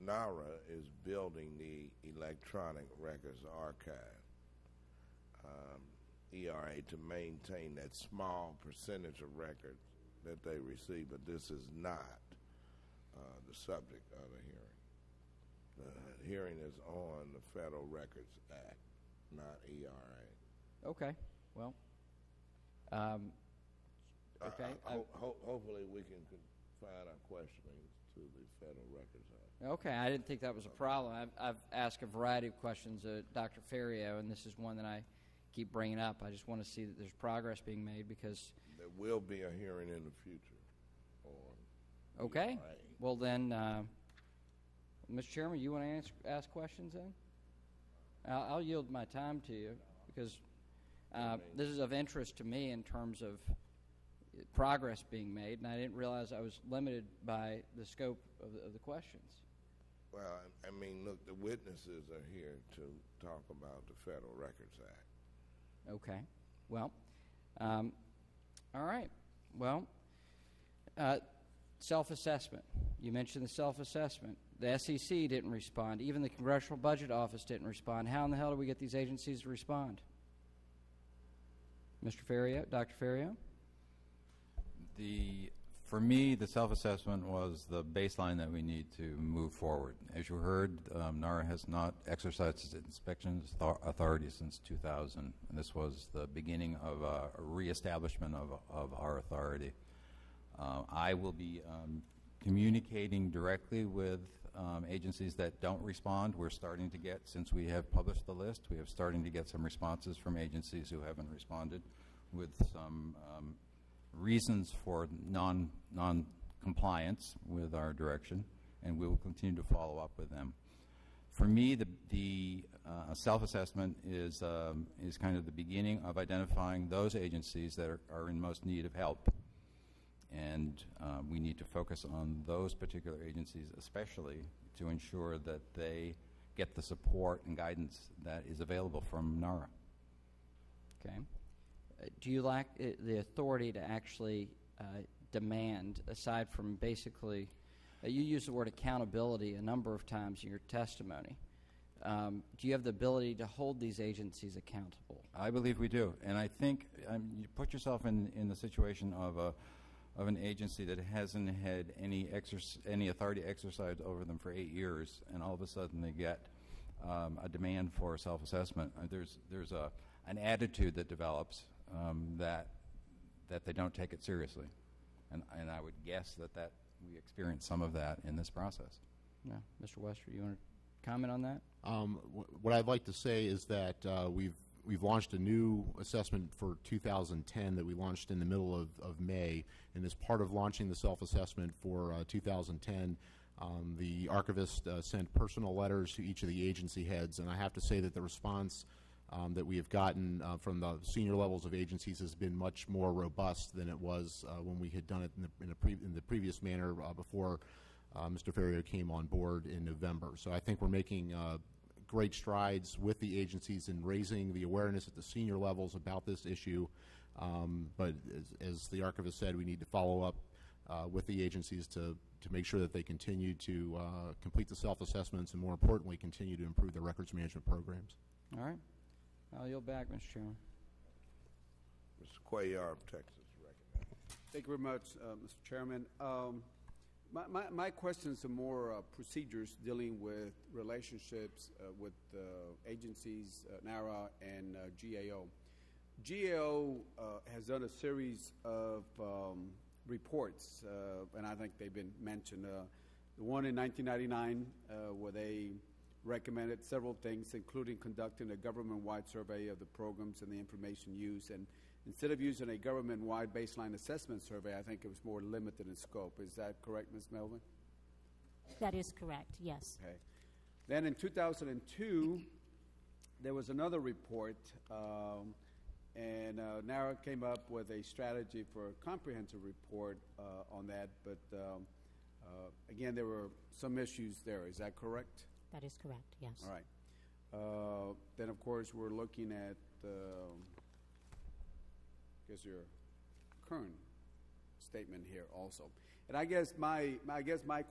NARA is building the Electronic Records Archive, ERA, to maintain that small percentage of records that they receive, but this is not the subject of the hearing. The hearing is on the Federal Records Act, not ERA. Okay. Well, okay. Hopefully we can confine our questioning to the Federal Records Act. Okay, I didn't think that was a problem. I've asked a variety of questions of Dr. Ferriero, and this is one that I keep bringing up. I just want to see that there's progress being made because... There will be a hearing in the future on Okay. ERA. Well, then, Mr. Chairman, you want to ask questions then? I'll yield my time to you because this is of interest to me in terms of progress being made, and I didn't realize I was limited by the scope of the questions. Well, look, the witnesses are here to talk about the Federal Records Act. Okay. Well, all right. Well, self-assessment. You mentioned the self-assessment. The SEC didn't respond. Even the Congressional Budget Office didn't respond. How in the hell do we get these agencies to respond? Mr. Ferriero, Dr. Ferriero? For me, the self-assessment was the baseline that we need to move forward. As you heard, NARA has not exercised its inspections authority since 2000, and this was the beginning of a reestablishment of our authority. I will be communicating directly with agencies that don't respond. We're starting to get, since we have published the list, we have starting to get some responses from agencies who haven't responded with some reasons for non-compliance with our direction, and we will continue to follow up with them. For me, the self-assessment is kind of the beginning of identifying those agencies that are in most need of help, and we need to focus on those particular agencies especially to ensure that they get the support and guidance that is available from NARA. Okay. Do you lack the authority to actually demand, aside from basically You used the word accountability a number of times in your testimony. Do you have the ability to hold these agencies accountable? I believe we do, and I think you put yourself in the situation of an agency that hasn't had any authority exercised over them for 8 years, and all of a sudden they get a demand for self-assessment. There's an attitude that develops that they don't take it seriously, and I would guess that we experience some of that in this process. No, Mr. Wester, you want to comment on that? What I'd like to say is that we've launched a new assessment for 2010 that we launched in the middle of May, and as part of launching the self-assessment for 2010, the archivist sent personal letters to each of the agency heads, and I have to say that the response that we have gotten from the senior levels of agencies has been much more robust than it was when we had done it in the previous manner before Mr. Ferriero came on board in November. So I think we're making great strides with the agencies in raising the awareness at the senior levels about this issue. But as the archivist said, we need to follow up with the agencies to make sure that they continue to complete the self-assessments and, more importantly, continue to improve their records management programs. All right. I'll yield back, Mr. Chairman. Mr. Cuellar of Texas. Thank you very much, Mr. Chairman. My questions are more procedures dealing with relationships with agencies, NARA and GAO. GAO has done a series of reports, and I think they've been mentioned. The one in 1999 where they recommended several things, including conducting a government-wide survey of the programs and the information used. And instead of using a government-wide baseline assessment survey, I think it was more limited in scope. Is that correct, Ms. Melvin? That is correct, yes. Okay. Then in 2002, there was another report, and NARA came up with a strategy for a comprehensive report on that. But again, there were some issues there. Is that correct? That is correct, yes. All right. Then, of course, we're looking at your current statement here also. And I guess my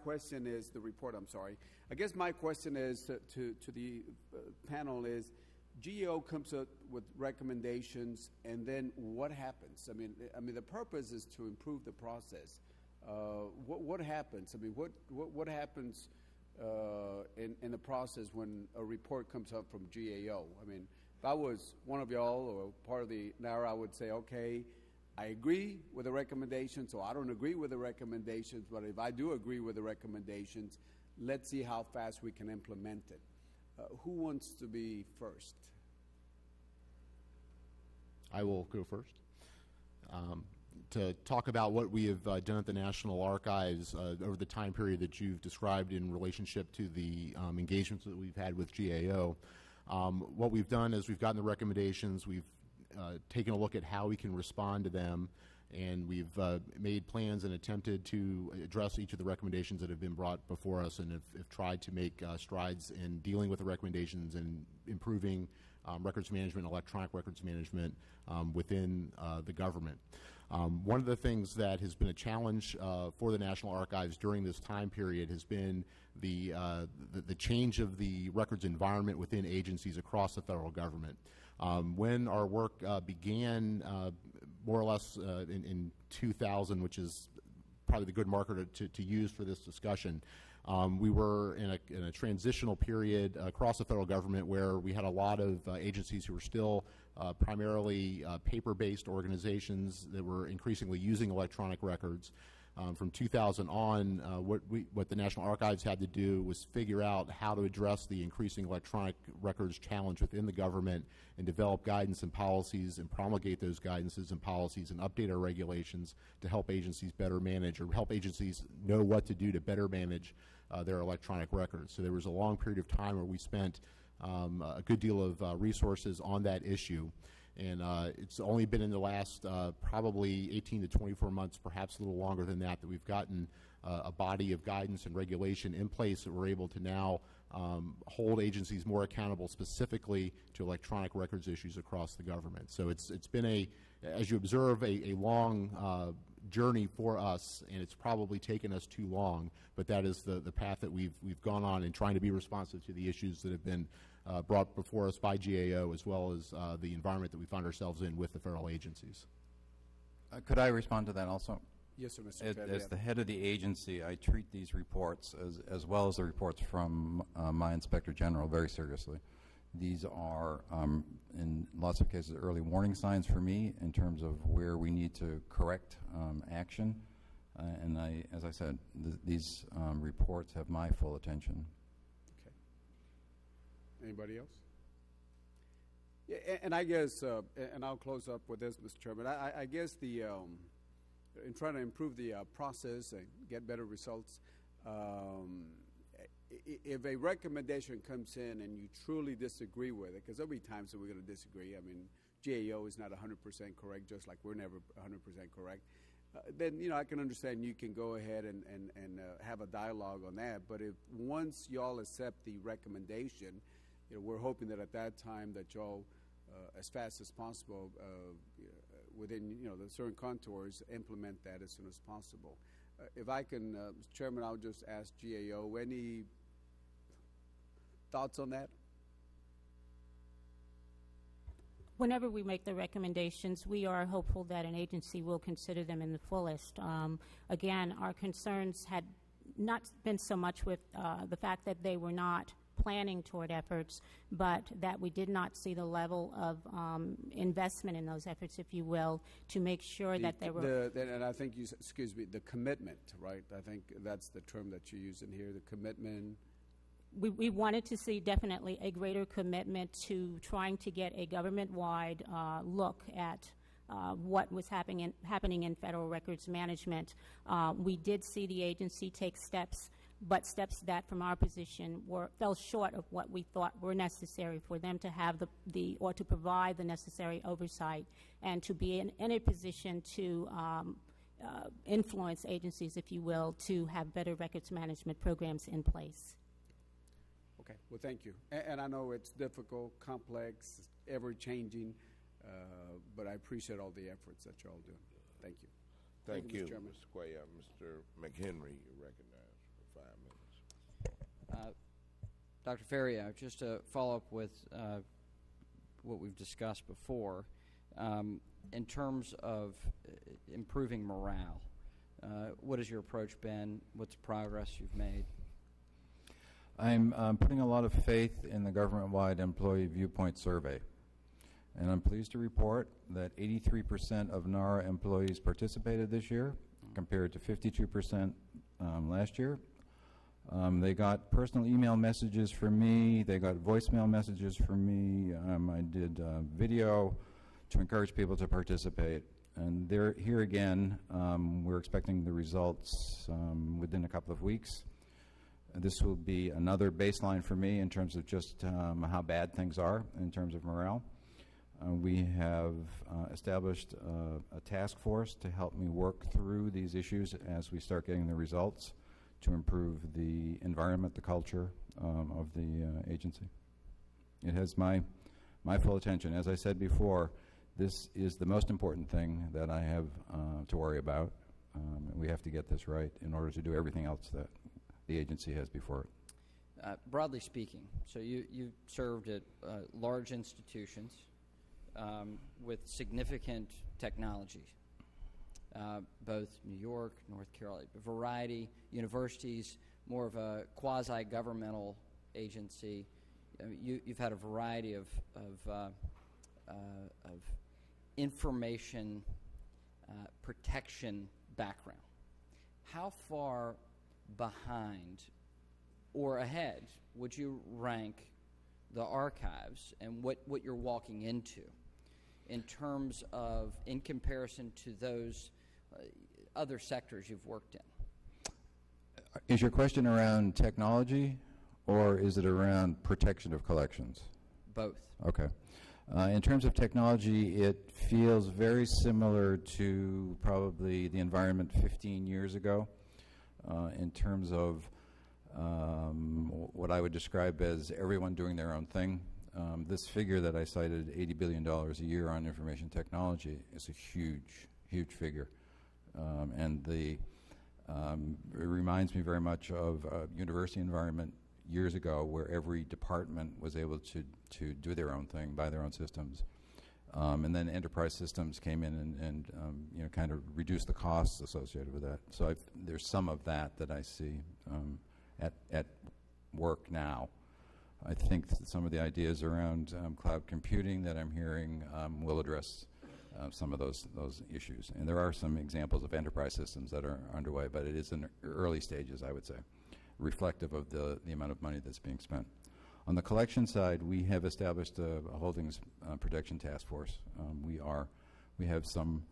question is the report. I'm sorry. I guess my question is to the panel is, GAO comes up with recommendations, and then what happens? I mean, the purpose is to improve the process. What happens? I mean, what happens in the process when a report comes up from GAO? I mean, if I was one of y'all or part of the NARA, I would say, okay, I agree with the recommendations, or I don't agree with the recommendations, but if I do agree with the recommendations, let's see how fast we can implement it. Who wants to be first? I will go first. To talk about what we have done at the National Archives over the time period that you've described in relationship to the engagements that we've had with GAO. What we've done is we've gotten the recommendations, we've taken a look at how we can respond to them, and we've made plans and attempted to address each of the recommendations that have been brought before us, and have tried to make strides in dealing with the recommendations and improving records management, electronic records management within the government. One of the things that has been a challenge for the National Archives during this time period has been the change of the records environment within agencies across the federal government. When our work began more or less in 2000, which is probably the good marker to use for this discussion, we were in a transitional period across the federal government where we had a lot of agencies who were still primarily paper-based organizations that were increasingly using electronic records. From 2000 on, what the National Archives had to do was figure out how to address the increasing electronic records challenge within the government and develop guidance and policies and promulgate those guidances and policies and update our regulations to help agencies better manage, or help agencies know what to do to better manage their electronic records. So there was a long period of time where we spent a good deal of resources on that issue. And it's only been in the last probably 18 to 24 months, perhaps a little longer than that, that we've gotten a body of guidance and regulation in place that we're able to now hold agencies more accountable specifically to electronic records issues across the government. So it's been as you observe, a long journey for us, and it's probably taken us too long, but that is the path that we've gone on in trying to be responsive to the issues that have been brought before us by GAO, as well as the environment that we find ourselves in with the federal agencies. Could I respond to that also? Yes, sir, Mr. Chair. As the head of the agency, I treat these reports, as well as the reports from my Inspector General, very seriously. These are, in lots of cases, early warning signs for me in terms of where we need to correct action. And as I said, these reports have my full attention. Okay. Anybody else? Yeah, and I guess, and I'll close up with this, Mr. Chairman. I guess in trying to improve the process and get better results, if a recommendation comes in and you truly disagree with it, because there'll be times that we're going to disagree. I mean, GAO is not 100% correct, just like we're never 100% correct. Then, I can understand you can go ahead and have a dialogue on that. But if once y'all accept the recommendation, we're hoping that at that time that y'all, as fast as possible, within the certain contours, implement that as soon as possible. If I can, Mr. Chairman, I'll just ask GAO, any thoughts on that? Whenever we make the recommendations, we are hopeful that an agency will consider them in the fullest. Again, our concerns had not been so much with the fact that they were not planning toward efforts, but that we did not see the level of investment in those efforts, if you will, to make sure that they were... and I think excuse me, the commitment, right? I think that's the term that you're using here, the commitment. We wanted to see definitely a greater commitment to trying to get a government-wide look at what was happening in federal records management. We did see the agency take steps, but steps that from our position fell short of what we thought were necessary for them to have or to provide the necessary oversight and to be in a position to influence agencies, if you will, to have better records management programs in place. Okay, well, thank you. And I know it's difficult, complex, ever-changing, but I appreciate all the efforts that you're all doing. Thank you. Thank you, Mr. Chairman. Mr. Cuellar. Mr. McHenry, you're recognized for 5 minutes. Dr. Ferriero, just to follow up with what we've discussed before, in terms of improving morale, what has your approach been? What's the progress you've made? I'm putting a lot of faith in the government-wide employee viewpoint survey. And I'm pleased to report that 83% of NARA employees participated this year, compared to 52% last year. They got personal email messages from me. They got voicemail messages from me. I did video to encourage people to participate. And here again, we're expecting the results within a couple of weeks. This will be another baseline for me in terms of just how bad things are in terms of morale. We have established a task force to help me work through these issues as we start getting the results to improve the environment, the culture of the agency. It has my full attention. As I said before, this is the most important thing that I have to worry about. We have to get this right in order to do everything else that the agency has before it. Broadly speaking, so you served at large institutions with significant technology, both New York, North Carolina, a variety, universities, more of a quasi-governmental agency. You've had a variety of information protection background. How far behind or ahead would you rank the archives and what you're walking into in terms of, in comparison to those other sectors you've worked in? Is your question around technology, or is it around protection of collections? Both. Okay. In terms of technology, it feels very similar to probably the environment 15 years ago in terms of what I would describe as everyone doing their own thing. This figure that I cited, $80 billion a year on information technology, is a huge, huge figure. And it reminds me very much of a university environment years ago where every department was able to do their own thing, buy their own systems. And then enterprise systems came in and kind of reduced the costs associated with that. So there's some of that I see at work now. I think some of the ideas around cloud computing that I'm hearing will address some of those issues. And there are some examples of enterprise systems that are underway, but it is in early stages, I would say, reflective of the amount of money that's being spent. On the collection side, we have established a holdings protection task force. We have some,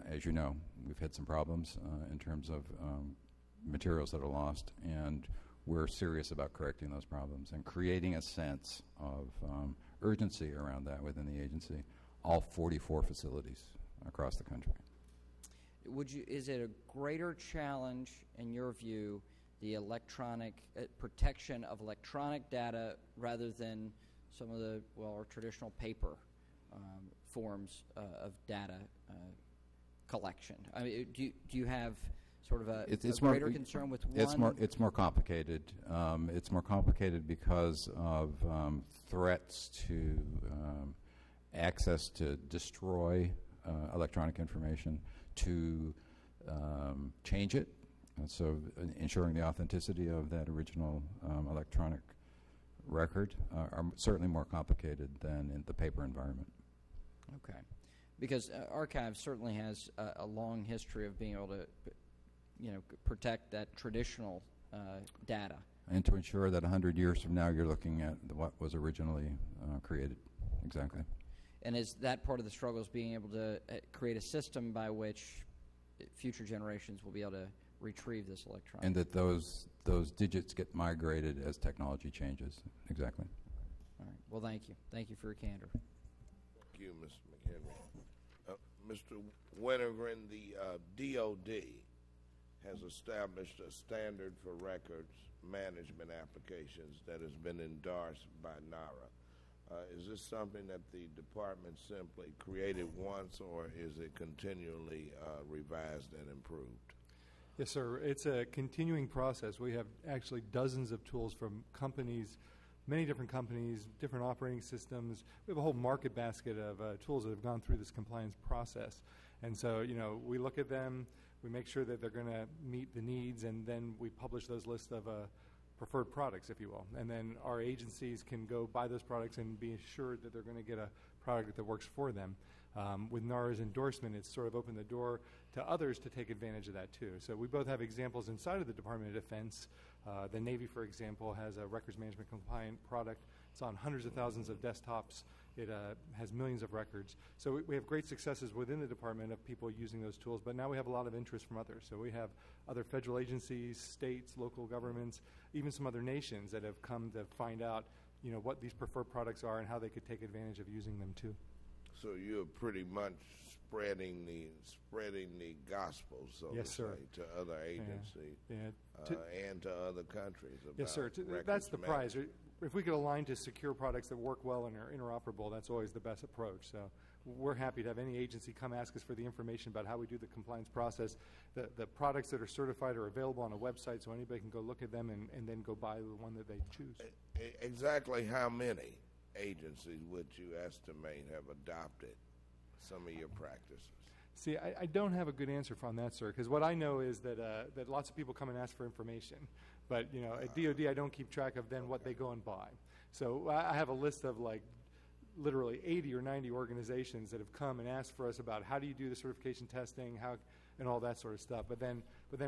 as you know, we've had some problems in terms of materials that are lost, and we're serious about correcting those problems and creating a sense of urgency around that within the agency, all 44 facilities across the country. Is it a greater challenge, in your view, the electronic protection of electronic data rather than some of the our traditional paper forms of data collection? I mean, do you have sort of a greater concern with one? It's more complicated. It's more complicated because of threats to access to destroy electronic information, to change it. And so ensuring the authenticity of that original electronic record are certainly more complicated than in the paper environment. Okay. Because archives certainly has a long history of being able to protect that traditional data. And to ensure that 100 years from now you're looking at what was originally created. Exactly. And is that part of the struggle, is being able to create a system by which future generations will be able to retrieve this electronic? And that those digits get migrated as technology changes. Exactly. All right. Well, thank you. Thank you for your candor. Thank you, Mr. McHenry. Mr. Wintergren, the DOD has established a standard for records management applications that has been endorsed by NARA. Is this something that the department simply created once, or is it continually revised and improved? Yes, sir. It's a continuing process. We have actually dozens of tools from companies, many different companies, different operating systems. We have a whole market basket of tools that have gone through this compliance process. And so, we look at them, we make sure that they're going to meet the needs, and then we publish those lists of preferred products, if you will. And then our agencies can go buy those products and be assured that they're going to get a product that works for them. With NARA's endorsement, it's sort of opened the door to others to take advantage of that too. So we both have examples inside of the Department of Defense. The Navy, for example, has a records management compliant product. It's on hundreds of thousands of desktops. It has millions of records. So we have great successes within the department of people using those tools, but now we have a lot of interest from others. So we have other federal agencies, states, local governments, even some other nations that have come to find out what these preferred products are and how they could take advantage of using them too. So you're pretty much spreading the gospel, so yes, to sir. Say, to other agencies and to other countries. About yes, sir. That's the prize. If we could align to secure products that work well and are interoperable, that's always the best approach. So we're happy to have any agency come ask us for the information about how we do the compliance process. The products that are certified are available on a website, so anybody can go look at them and then go buy the one that they choose. Exactly how many agencies would you estimate have adopted some of your practices? See, I don't have a good answer on that, sir, because what I know is that lots of people come and ask for information. But, at DOD, I don't keep track of then what they go and buy. So I have a list of, literally 80 or 90 organizations that have come and asked for us about how do you do the certification testing, and all that sort of stuff. But then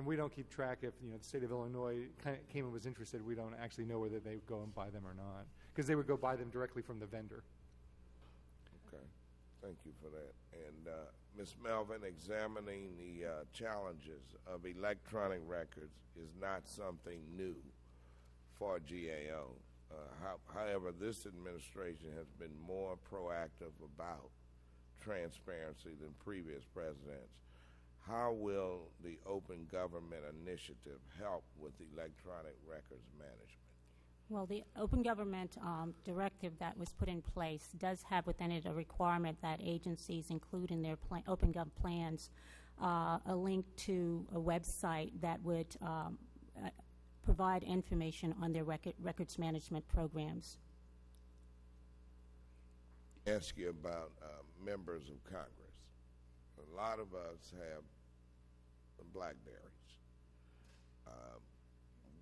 we don't keep track if, the state of Illinois came and was interested. We don't actually know whether they would go and buy them or not, because they would go buy them directly from the vendor. Okay. Thank you for that. And Ms. Melvin, examining the challenges of electronic records is not something new for GAO. However, this administration has been more proactive about transparency than previous presidents. How will the Open Government Initiative help with electronic records management? Well, the Open Government Directive that was put in place does have within it a requirement that agencies include in their Open Gov plans a link to a website that would provide information on their records management programs. Ask you about members of Congress. A lot of us have BlackBerries.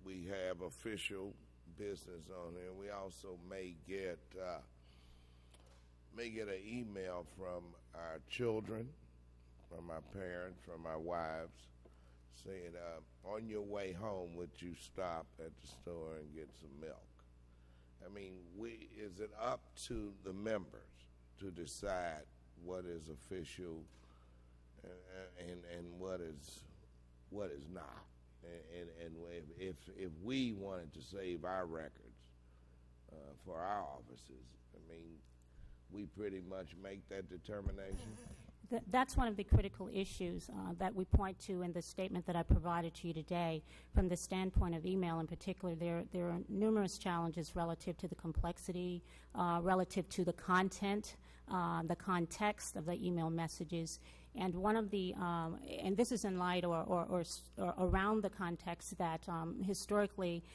We have official business on there. We also may get an email from our children, from our parents, from our wives, saying, on your way home, would you stop at the store and get some milk? I mean, is it up to the members to decide what is official and what is not? And if we wanted to save our records for our offices, I mean, we pretty much make that determination. That's one of the critical issues that we point to in the statement that I provided to you today. From the standpoint of email in particular, there are numerous challenges relative to the complexity, relative to the content, the context of the email messages. And one of the, and this is in light or around the context that historically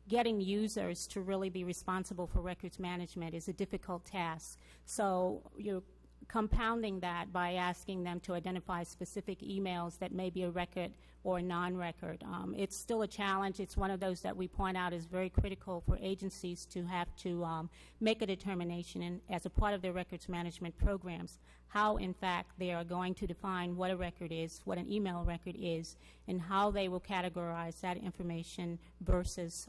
getting users to really be responsible for records management is a difficult task. So you're compounding that by asking them to identify specific emails that may be a record or a non-record. It's still a challenge. It's one of those that we point out is very critical for agencies to have to make a determination in, as a part of their records management programs, how in fact they are going to define what a record is, what an email record is, and how they will categorize that information versus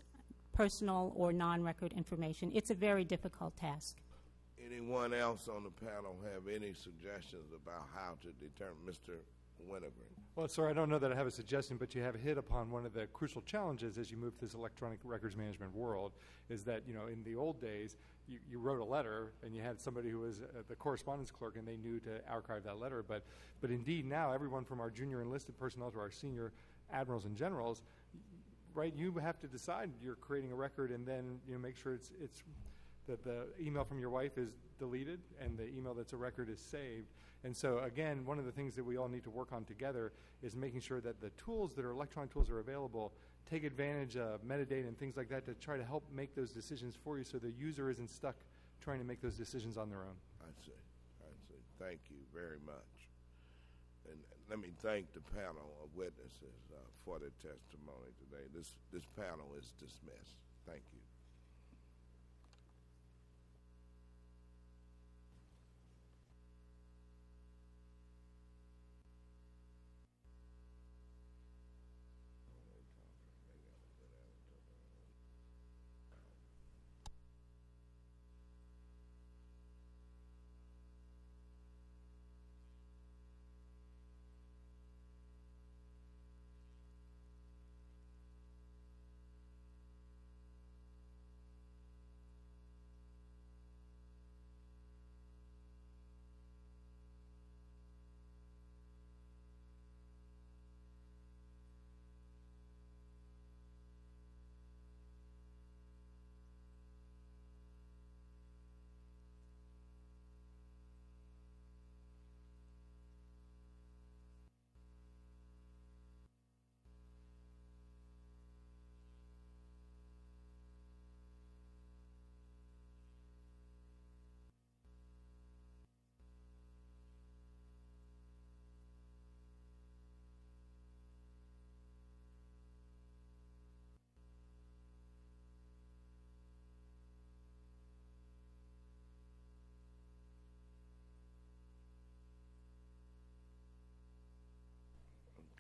personal or non-record information. It's a very difficult task. Anyone else on the panel have any suggestions about how to determine? Mr. Wintergreen. Well, sir, I don't know that I have a suggestion, but you have hit upon one of the crucial challenges as you move to this electronic records management world, is that, you know, in the old days, you wrote a letter and you had somebody who was the correspondence clerk and they knew to archive that letter. But indeed now, everyone from our junior enlisted personnel to our senior admirals and generals, right, you have to decide you're creating a record and then, you know, make sure it's that the email from your wife is deleted and the email that's a record is saved. And so, again, one of the things that we all need to work on together is making sure that the tools that are electronic tools are available take advantage of metadata and things like that to try to help make those decisions for you so the user isn't stuck trying to make those decisions on their own. I see. Thank you very much. And let me thank the panel of witnesses for their testimony today. This panel is dismissed. Thank you.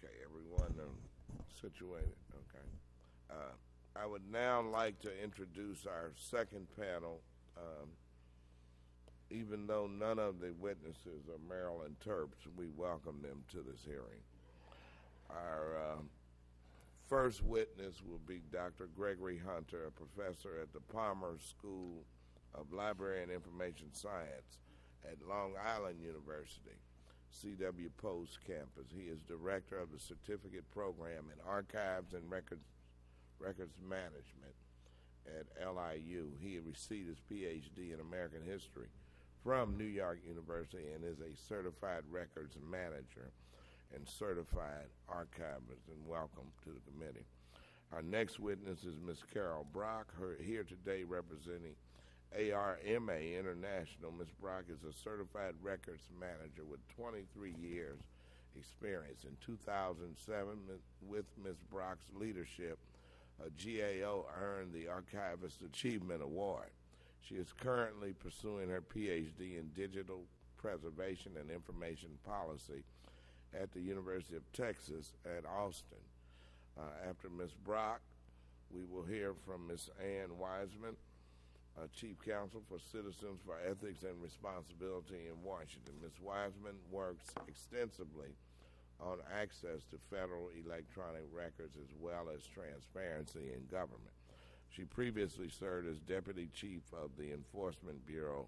Okay, everyone situated. Okay. I would now like to introduce our second panel. Even though none of the witnesses are Maryland Terps, we welcome them to this hearing. Our first witness will be Dr. Gregory Hunter, a professor at the Palmer School of Library and Information Science at Long Island University, C.W. Post campus. He is director of the certificate program in archives and records management at LIU. He received his PhD in American history from New York University and is a certified records manager and certified archivists, and welcome to the committee. Our next witness is Ms. Carol Brock, here today representing ARMA International. Ms. Brock is a certified records manager with 23 years experience. In 2007, with Ms. Brock's leadership, GAO earned the Archivist Achievement Award. She is currently pursuing her PhD in Digital Preservation and Information Policy at the University of Texas at Austin. After Ms. Brock, we will hear from Ms. Ann Wiseman, Chief Counsel for Citizens for Ethics and Responsibility in Washington. Ms. Wiseman works extensively on access to federal electronic records as well as transparency in government. She previously served as Deputy Chief of the Enforcement Bureau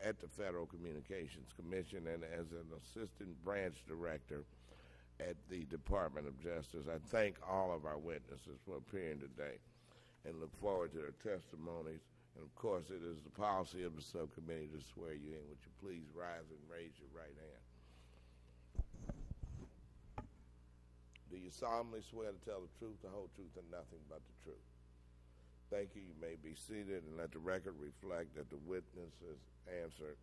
at the Federal Communications Commission and as an Assistant Branch Director at the Department of Justice. I thank all of our witnesses for appearing today and look forward to their testimonies. And of course, it is the policy of the subcommittee to swear you in. Would you please rise and raise your right hand? Do you solemnly swear to tell the truth, the whole truth, and nothing but the truth? Thank you. You may be seated, and let the record reflect that the witness has answered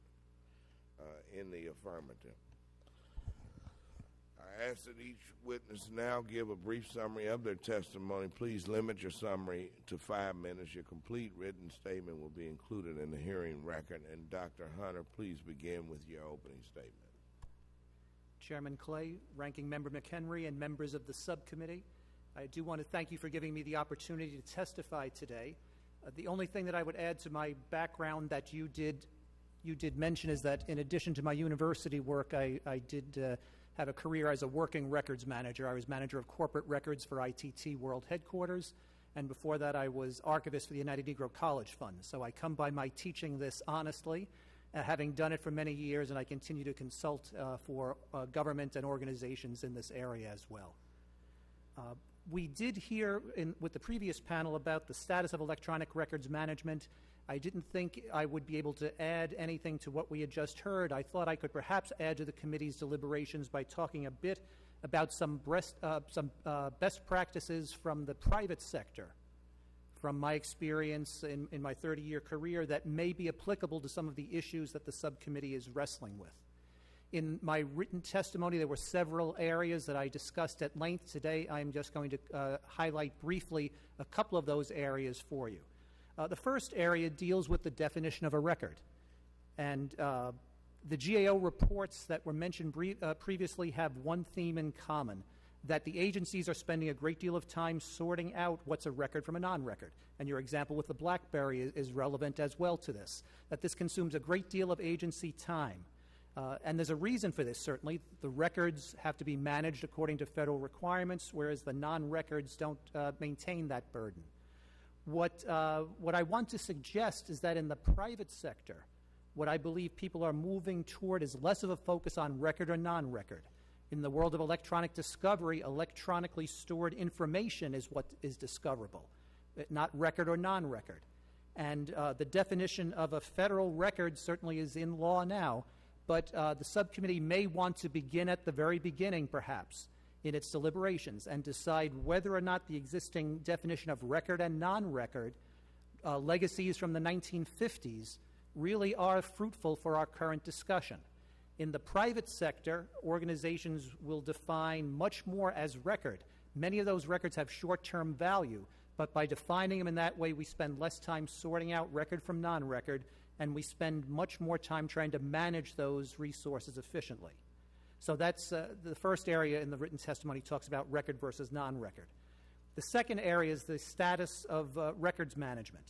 in the affirmative. I ask that each witness now give a brief summary of their testimony. Please limit your summary to 5 minutes. Your complete written statement will be included in the hearing record. And Dr. Hunter, please begin with your opening statement. Chairman Clay, Ranking Member McHenry, and members of the subcommittee, I do want to thank you for giving me the opportunity to testify today. The only thing that I would add to my background that you did mention is that in addition to my university work, I did have a career as a working records manager. I was manager of corporate records for ITT World Headquarters, and before that I was archivist for the United Negro College Fund. So I come by my teaching this honestly, having done it for many years, and I continue to consult for government and organizations in this area as well. We did hear with the previous panel about the status of electronic records management. I didn't think I would be able to add anything to what we had just heard. I thought I could perhaps add to the committee's deliberations by talking a bit about some best practices from the private sector, from my experience in my 30-year career that may be applicable to some of the issues that the subcommittee is wrestling with. In my written testimony, there were several areas that I discussed at length. Today, I'm just going to highlight briefly a couple of those areas for you. The first area deals with the definition of a record. And the GAO reports that were mentioned previously have one theme in common, that the agencies are spending a great deal of time sorting out what's a record from a non-record. And your example with the BlackBerry is relevant as well to this, that this consumes a great deal of agency time. And there's a reason for this, certainly. The records have to be managed according to federal requirements, whereas the non-records don't maintain that burden. What I want to suggest is that in the private sector, what I believe people are moving toward is less of a focus on record or non-record. In the world of electronic discovery, electronically stored information is what is discoverable, not record or non-record. And the definition of a federal record certainly is in law now, but the subcommittee may want to begin at the very beginning, perhaps, in its deliberations and decide whether or not the existing definition of record and non-record legacies from the 1950s really are fruitful for our current discussion. In the private sector, organizations will define much more as record. Many of those records have short-term value, but by defining them in that way, we spend less time sorting out record from non-record, and we spend much more time trying to manage those resources efficiently. So that's the first area in the written testimony talks about record versus non-record. The second area is the status of records management.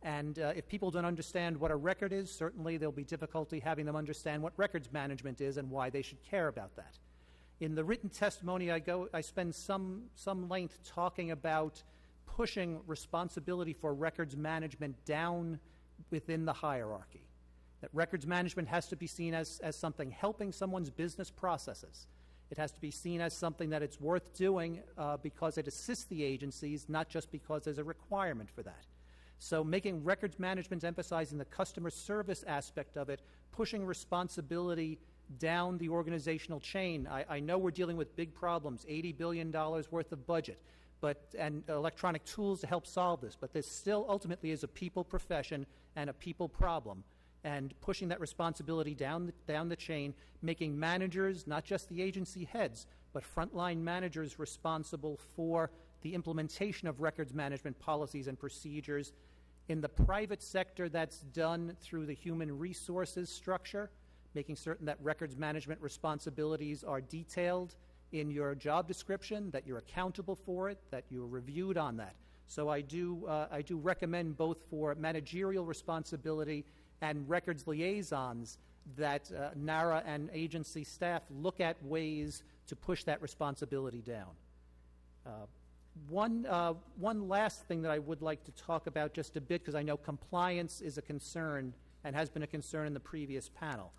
And if people don't understand what a record is, certainly there'll be difficulty having them understand what records management is and why they should care about that. In the written testimony, I spend some length talking about pushing responsibility for records management down within the hierarchy. That records management has to be seen as something helping someone's business processes. It has to be seen as something that it's worth doing because it assists the agencies, not just because there's a requirement for that. So making records management, emphasizing the customer service aspect of it, pushing responsibility down the organizational chain. I know we're dealing with big problems, $80 billion worth of budget, and electronic tools to help solve this, but this still ultimately is a people profession and a people problem. And pushing that responsibility down the chain, making managers, not just the agency heads, but frontline managers responsible for the implementation of records management policies and procedures. In the private sector, that's done through the human resources structure, making certain that records management responsibilities are detailed in your job description, that you're accountable for it, that you're reviewed on that. So I do recommend both for managerial responsibility and records liaisons that NARA and agency staff look at ways to push that responsibility down. One last thing that I would like to talk about just a bit, because I know compliance is a concern and has been a concern in the previous panel.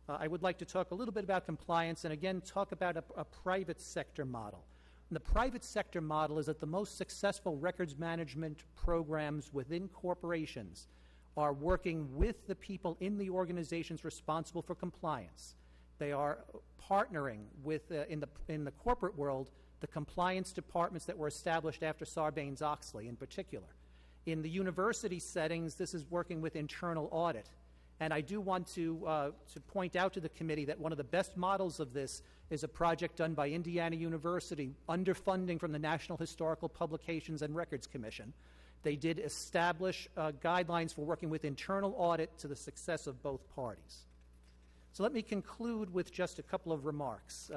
I would like to talk a little bit about compliance and again talk about a private sector model. And the private sector model is that the most successful records management programs within corporations are working with the people in the organizations responsible for compliance. They are partnering with, in the corporate world, the compliance departments that were established after Sarbanes-Oxley in particular. In the university settings, this is working with internal audit. And I do want to point out to the committee that one of the best models of this is a project done by Indiana University under funding from the National Historical Publications and Records Commission. They did establish guidelines for working with internal audit to the success of both parties. So let me conclude with just a couple of remarks.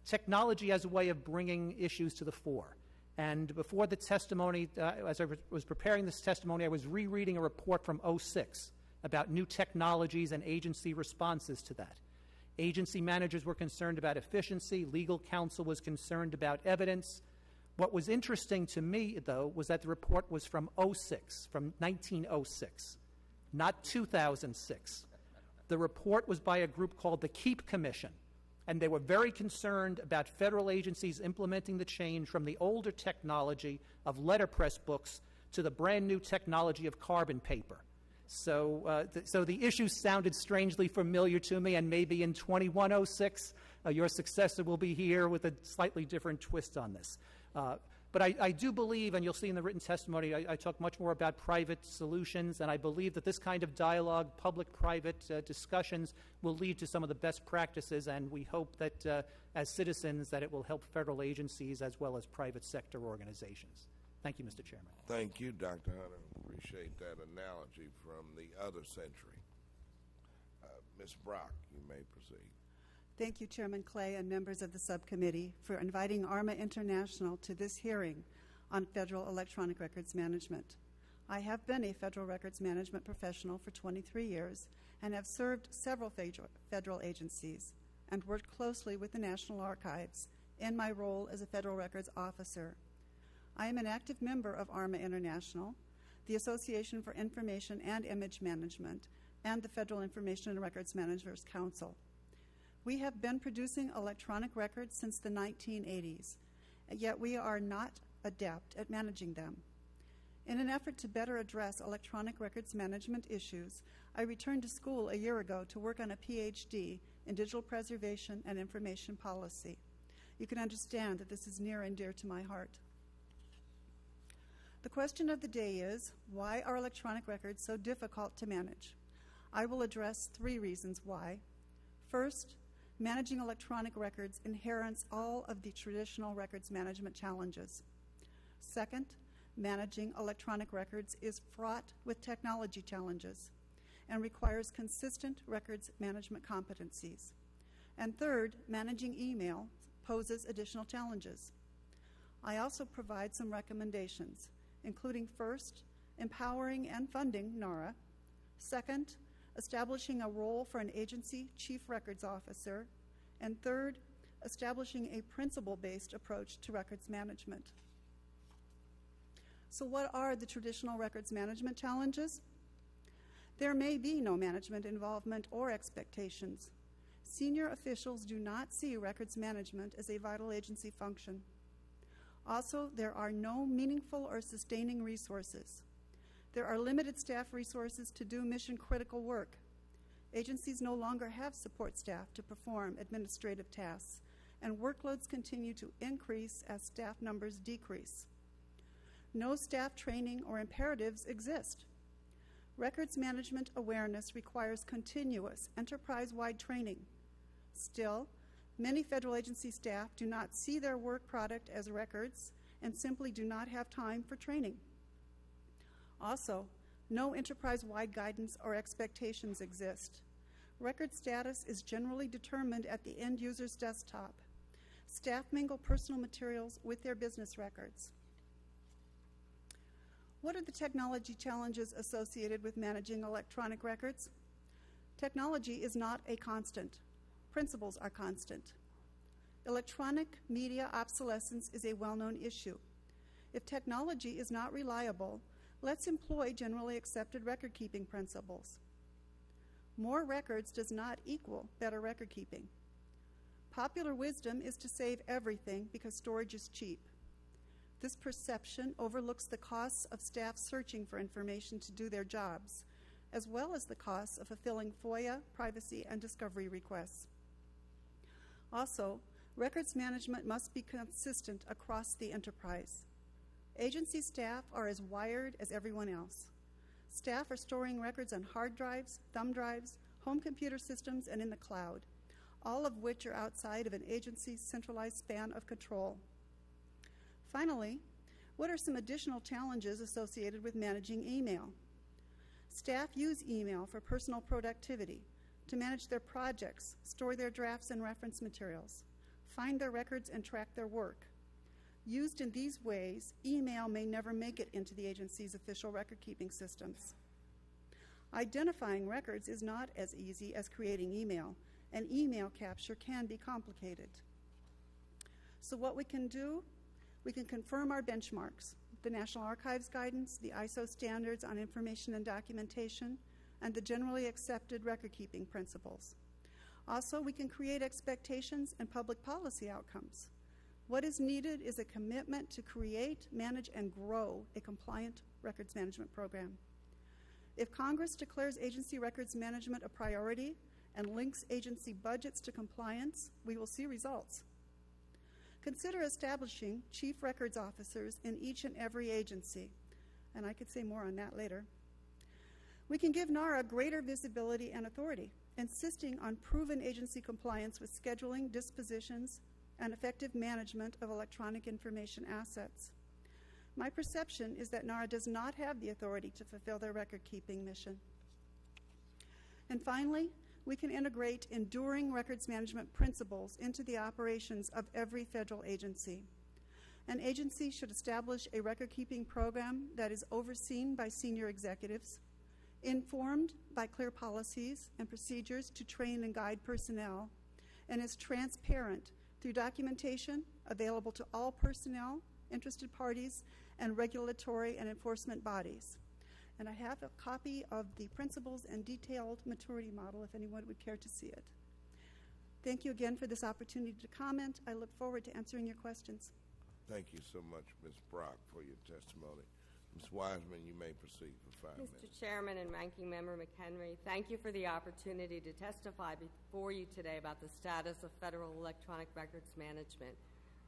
Technology as a way of bringing issues to the fore. And before the testimony, as I was preparing this testimony, I was rereading a report from '06 about new technologies and agency responses to that. Agency managers were concerned about efficiency. Legal counsel was concerned about evidence. What was interesting to me, though, was that the report was from '06, from 1906, not 2006. The report was by a group called the Keep Commission, and they were very concerned about federal agencies implementing the change from the older technology of letterpress books to the brand new technology of carbon paper. So the issue sounded strangely familiar to me, and maybe in 2106, your successor will be here with a slightly different twist on this. But I do believe, and you'll see in the written testimony, I talk much more about private solutions, and I believe that this kind of dialogue, public-private discussions, will lead to some of the best practices, and we hope that as citizens that it will help federal agencies as well as private sector organizations. Thank you, Mr. Chairman. Thank you, Dr. Hunter. Appreciate that analogy from the other century. Ms. Brock, you may proceed. Thank you, Chairman Clay and members of the subcommittee, for inviting ARMA International to this hearing on federal electronic records management. I have been a federal records management professional for 23 years and have served several federal agencies and worked closely with the National Archives in my role as a federal records officer. I am an active member of ARMA International, the Association for Information and Image Management, and the Federal Information and Records Managers Council. We have been producing electronic records since the 1980s, yet we are not adept at managing them. In an effort to better address electronic records management issues, I returned to school a year ago to work on a PhD in digital preservation and information policy. You can understand that this is near and dear to my heart. The question of the day is, why are electronic records so difficult to manage? I will address 3 reasons why. First, managing electronic records inherits all of the traditional records management challenges. Second, managing electronic records is fraught with technology challenges and requires consistent records management competencies. And third, managing email poses additional challenges. I also provide some recommendations, including first, empowering and funding NARA, second, establishing a role for an agency chief records officer, and third, establishing a principle-based approach to records management. So what are the traditional records management challenges? There may be no management involvement or expectations. Senior officials do not see records management as a vital agency function. Also, there are no meaningful or sustaining resources. There are limited staff resources to do mission-critical work. Agencies no longer have support staff to perform administrative tasks, and workloads continue to increase as staff numbers decrease. No staff training or imperatives exist. Records management awareness requires continuous enterprise-wide training. Still, many federal agency staff do not see their work product as records and simply do not have time for training. Also, no enterprise-wide guidance or expectations exist. Record status is generally determined at the end user's desktop. Staff mingle personal materials with their business records. What are the technology challenges associated with managing electronic records? Technology is not a constant. Principles are constant. Electronic media obsolescence is a well-known issue. If technology is not reliable, let's employ generally accepted record-keeping principles. More records does not equal better record keeping. Popular wisdom is to save everything because storage is cheap. This perception overlooks the costs of staff searching for information to do their jobs, as well as the costs of fulfilling FOIA, privacy, and discovery requests. Also, records management must be consistent across the enterprise. Agency staff are as wired as everyone else. Staff are storing records on hard drives, thumb drives, home computer systems, and in the cloud, all of which are outside of an agency's centralized span of control. Finally, what are some additional challenges associated with managing email? Staff use email for personal productivity, to manage their projects, store their drafts and reference materials, find their records, and track their work. Used in these ways, email may never make it into the agency's official record-keeping systems. Identifying records is not as easy as creating email, and email capture can be complicated. So what we can do? We can confirm our benchmarks, the National Archives guidance, the ISO standards on information and documentation, and the generally accepted record-keeping principles. Also, we can create expectations and public policy outcomes. What is needed is a commitment to create, manage, and grow a compliant records management program. If Congress declares agency records management a priority and links agency budgets to compliance, we will see results. Consider establishing chief records officers in each and every agency, and I could say more on that later. We can give NARA greater visibility and authority, insisting on proven agency compliance with scheduling, dispositions, and effective management of electronic information assets. My perception is that NARA does not have the authority to fulfill their record-keeping mission. And finally, we can integrate enduring records management principles into the operations of every federal agency. An agency should establish a record-keeping program that is overseen by senior executives, informed by clear policies and procedures to train and guide personnel, and is transparent through documentation available to all personnel, interested parties, and regulatory and enforcement bodies. And I have a copy of the principles and detailed maturity model if anyone would care to see it. Thank you again for this opportunity to comment. I look forward to answering your questions. Thank you so much, Ms. Brock, for your testimony. Ms. Wiseman, you may proceed for 5 minutes. Mr. Chairman and Ranking Member McHenry, thank you for the opportunity to testify before you today about the status of federal electronic records management.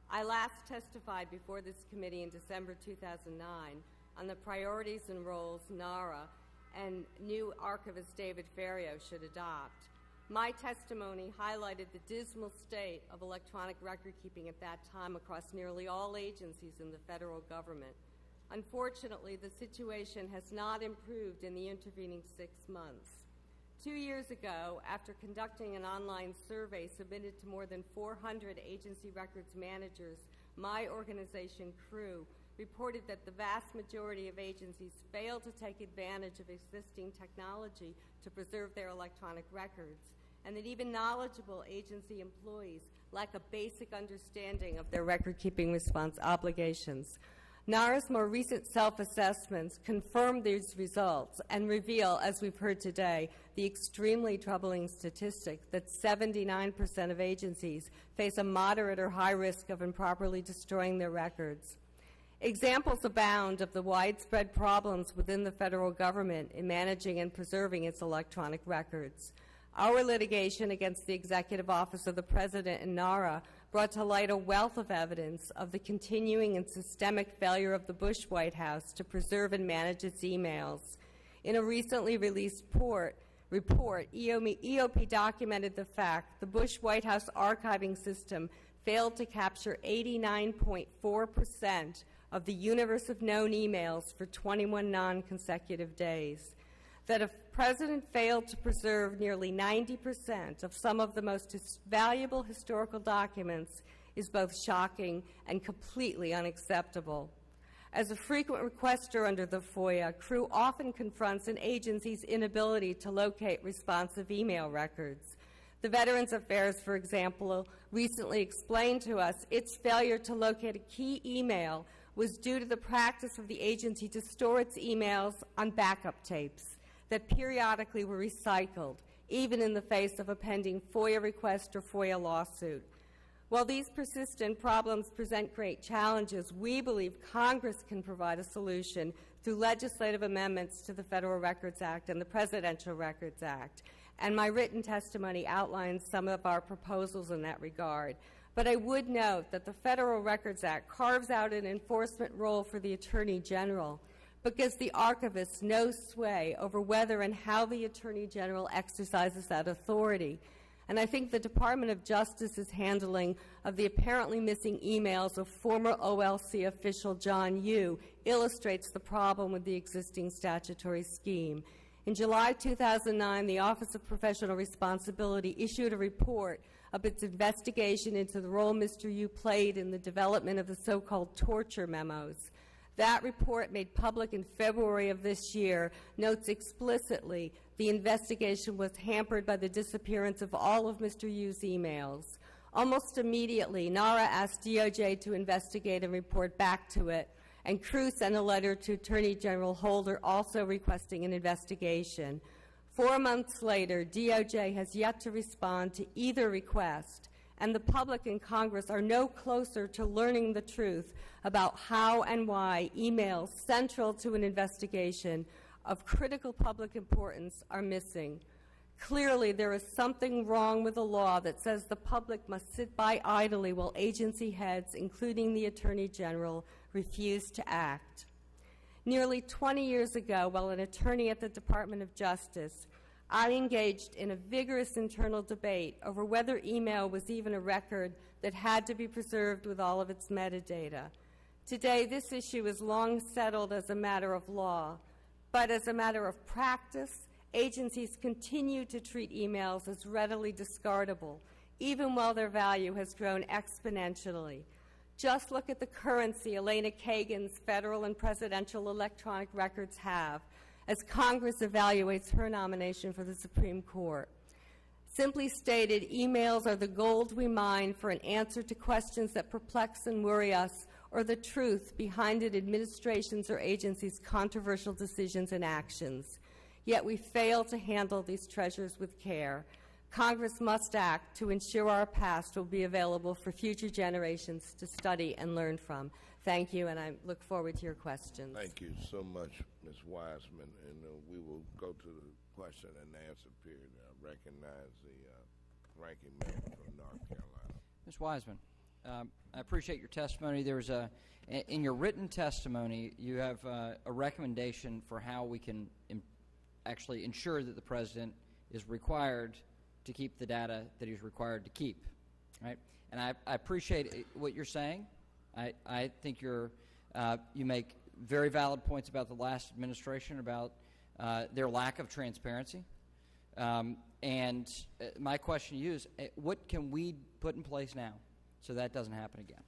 I last testified before this committee in December 2009 on the priorities and roles NARA and new archivist David Ferriero should adopt. My testimony highlighted the dismal state of electronic record keeping at that time across nearly all agencies in the federal government. Unfortunately, the situation has not improved in the intervening 6 months. 2 years ago, after conducting an online survey submitted to more than 400 agency records managers, my organization, CREW, reported that the vast majority of agencies fail to take advantage of existing technology to preserve their electronic records, and that even knowledgeable agency employees lack a basic understanding of their record-keeping obligations. NARA's more recent self-assessments confirm these results and reveal, as we've heard today, the extremely troubling statistic that 79% of agencies face a moderate or high risk of improperly destroying their records. Examples abound of the widespread problems within the federal government in managing and preserving its electronic records. Our litigation against the Executive Office of the President and NARA brought to light a wealth of evidence of the continuing and systemic failure of the Bush White House to preserve and manage its emails. In a recently released report, EOP documented the fact the Bush White House archiving system failed to capture 89.4% of the universe of known emails for 21 non-consecutive days. That a president failed to preserve nearly 90% of some of the most valuable historical documents is both shocking and completely unacceptable. As a frequent requester under the FOIA, Crew often confronts an agency's inability to locate responsive email records. The Veterans Affairs, for example, recently explained to us its failure to locate a key email was due to the practice of the agency to store its emails on backup tapes that periodically were recycled, even in the face of a pending FOIA request or FOIA lawsuit. While these persistent problems present great challenges, we believe Congress can provide a solution through legislative amendments to the Federal Records Act and the Presidential Records Act. And my written testimony outlines some of our proposals in that regard. But I would note that the Federal Records Act carves out an enforcement role for the Attorney General, but gives the archivist no sway over whether and how the Attorney General exercises that authority. And I think the Department of Justice's handling of the apparently missing emails of former OLC official John Yoo illustrates the problem with the existing statutory scheme. In July 2009, the Office of Professional Responsibility issued a report of its investigation into the role Mr. Yoo played in the development of the so-called torture memos. That report, made public in February of this year, notes explicitly the investigation was hampered by the disappearance of all of Mr. Yoo's emails. Almost immediately, NARA asked DOJ to investigate and report back to it, and Crew sent a letter to Attorney General Holder also requesting an investigation. 4 months later, DOJ has yet to respond to either request, and the public and Congress are no closer to learning the truth about how and why emails central to an investigation of critical public importance are missing. Clearly, there is something wrong with the law that says the public must sit by idly while agency heads, including the Attorney General, refuse to act. Nearly 20 years ago, while an attorney at the Department of Justice, I engaged in a vigorous internal debate over whether email was even a record that had to be preserved with all of its metadata. Today, this issue is long settled as a matter of law, but as a matter of practice, agencies continue to treat emails as readily discardable, even while their value has grown exponentially. Just look at the currency Elena Kagan's federal and presidential electronic records have as Congress evaluates her nomination for the Supreme Court. Simply stated, emails are the gold we mine for an answer to questions that perplex and worry us, or the truth behind an administration's or agency's controversial decisions and actions. Yet we fail to handle these treasures with care. Congress must act to ensure our past will be available for future generations to study and learn from. Thank you, and I look forward to your questions. Thank you so much, Ms. Wiseman, and we will go to the question and answer period. I recognize the ranking member from North Carolina. Ms. Wiseman, I appreciate your testimony. There's in your written testimony, you have a recommendation for how we can actually ensure that the president is required to keep the data that he's required to keep, right? And I appreciate what you're saying. I think you make very valid points about the last administration, about their lack of transparency. And my question to you is, what can we put in place now so that doesn't happen again?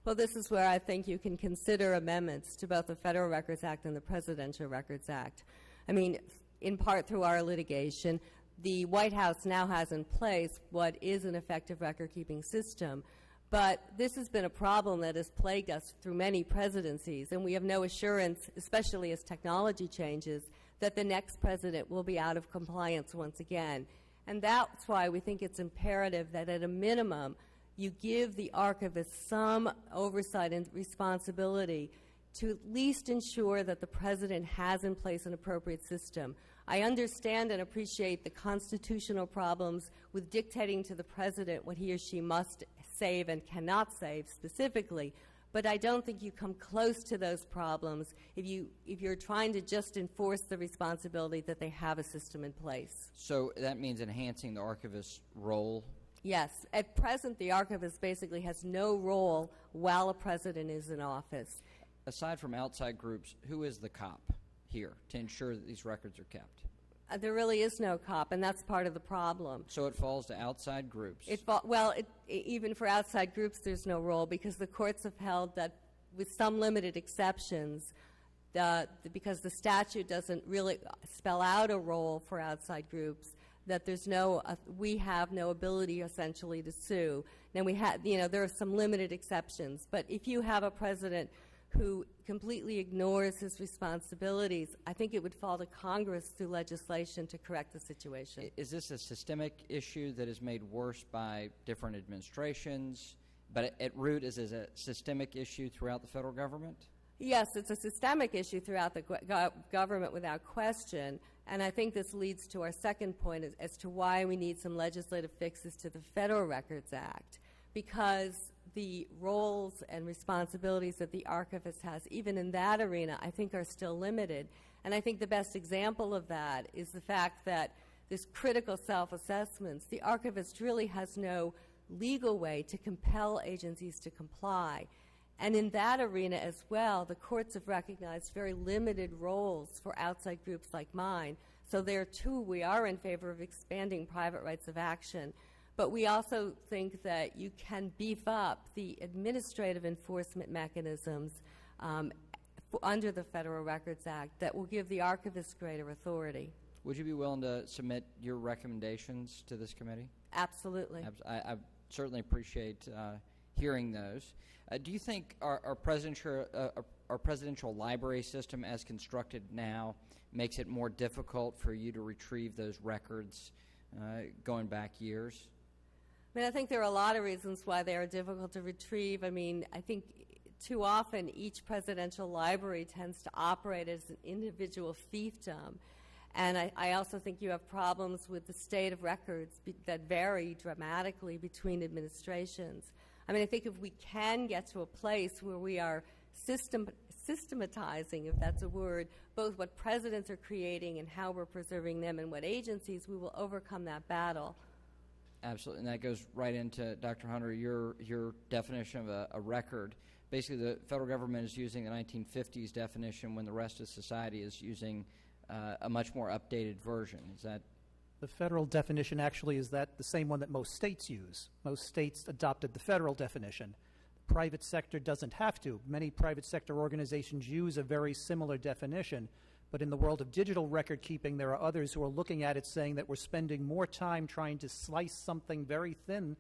Well, this is where I think you can consider amendments to both the Federal Records Act and the Presidential Records Act. I mean, in part through our litigation, the White House now has in place what is an effective record-keeping system. But this has been a problem that has plagued us through many presidencies, and we have no assurance, especially as technology changes, that the next president will be out of compliance once again. And that's why we think it's imperative that at a minimum you give the archivist some oversight and responsibility to at least ensure that the president has in place an appropriate system. I understand and appreciate the constitutional problems with dictating to the president what he or she must save and cannot save specifically, but I don't think you come close to those problems if you're trying to just enforce the responsibility that they have a system in place. So that means enhancing the archivist's role? Yes. At present, the archivist basically has no role while a president is in office. Aside from outside groups, who is the cop here to ensure that these records are kept? There really is no cop, and that's part of the problem. So it falls to outside groups? Even for outside groups, there's no role, because the courts have held that with some limited exceptions, because the statute doesn't really spell out a role for outside groups, that we have no ability essentially to sue. Now there are some limited exceptions, but if you have a president who completely ignores his responsibilities, I think it would fall to Congress through legislation to correct the situation. Is this a systemic issue that is made worse by different administrations? But at root, is it a systemic issue throughout the federal government? Yes, it's a systemic issue throughout the government without question. And I think this leads to our second point as to why we need some legislative fixes to the Federal Records Act. Because the roles and responsibilities that the archivist has, even in that arena, I think are still limited. And I think the best example of that is the fact that this critical self-assessments, the archivist really has no legal way to compel agencies to comply. And in that arena as well, the courts have recognized very limited roles for outside groups like mine. So there, too, we are in favor of expanding private rights of action. But we also think that you can beef up the administrative enforcement mechanisms under the Federal Records Act that will give the archivist greater authority. Would you be willing to submit your recommendations to this committee? Absolutely. I certainly appreciate hearing those. Do you think our presidential library system as constructed now makes it more difficult for you to retrieve those records going back years? I think there are a lot of reasons why they are difficult to retrieve. I think too often each presidential library tends to operate as an individual fiefdom. And I also think you have problems with the state of records that vary dramatically between administrations. I think if we can get to a place where we are systematizing, if that's a word, both what presidents are creating and how we're preserving them and what agencies, we will overcome that battle. Absolutely, and that goes right into, Dr. Hunter, your definition of a record. Basically, the federal government is using the 1950s definition when the rest of society is using a much more updated version. Is that? The federal definition actually is that the same one that most states use. Most states adopted the federal definition. The private sector doesn't have to. Many private sector organizations use a very similar definition. But in the world of digital record keeping, there are others who are looking at it saying that we're spending more time trying to slice something very thin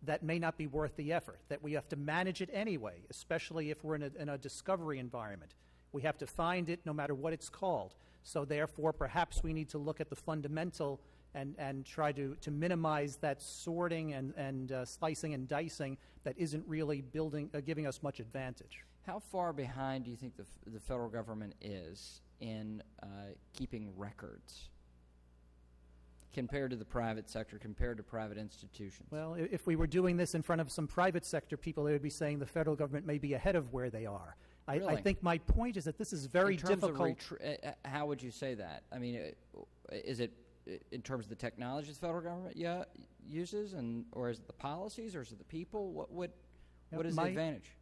that may not be worth the effort, that we have to manage it anyway, especially if we're in a discovery environment. We have to find it no matter what it's called. So therefore, perhaps we need to look at the fundamental and try to minimize that sorting and slicing and dicing that isn't really giving us much advantage. How far behind do you think the federal government is in keeping records compared to the private sector, compared to private institutions? Well, if we were doing this in front of some private sector people, they would be saying the federal government may be ahead of where they are. Really? I think my point is that this is very difficult. How would you say that? Is it in terms of the technology the federal government uses, or is it the policies, or is it the people? What is the advantage?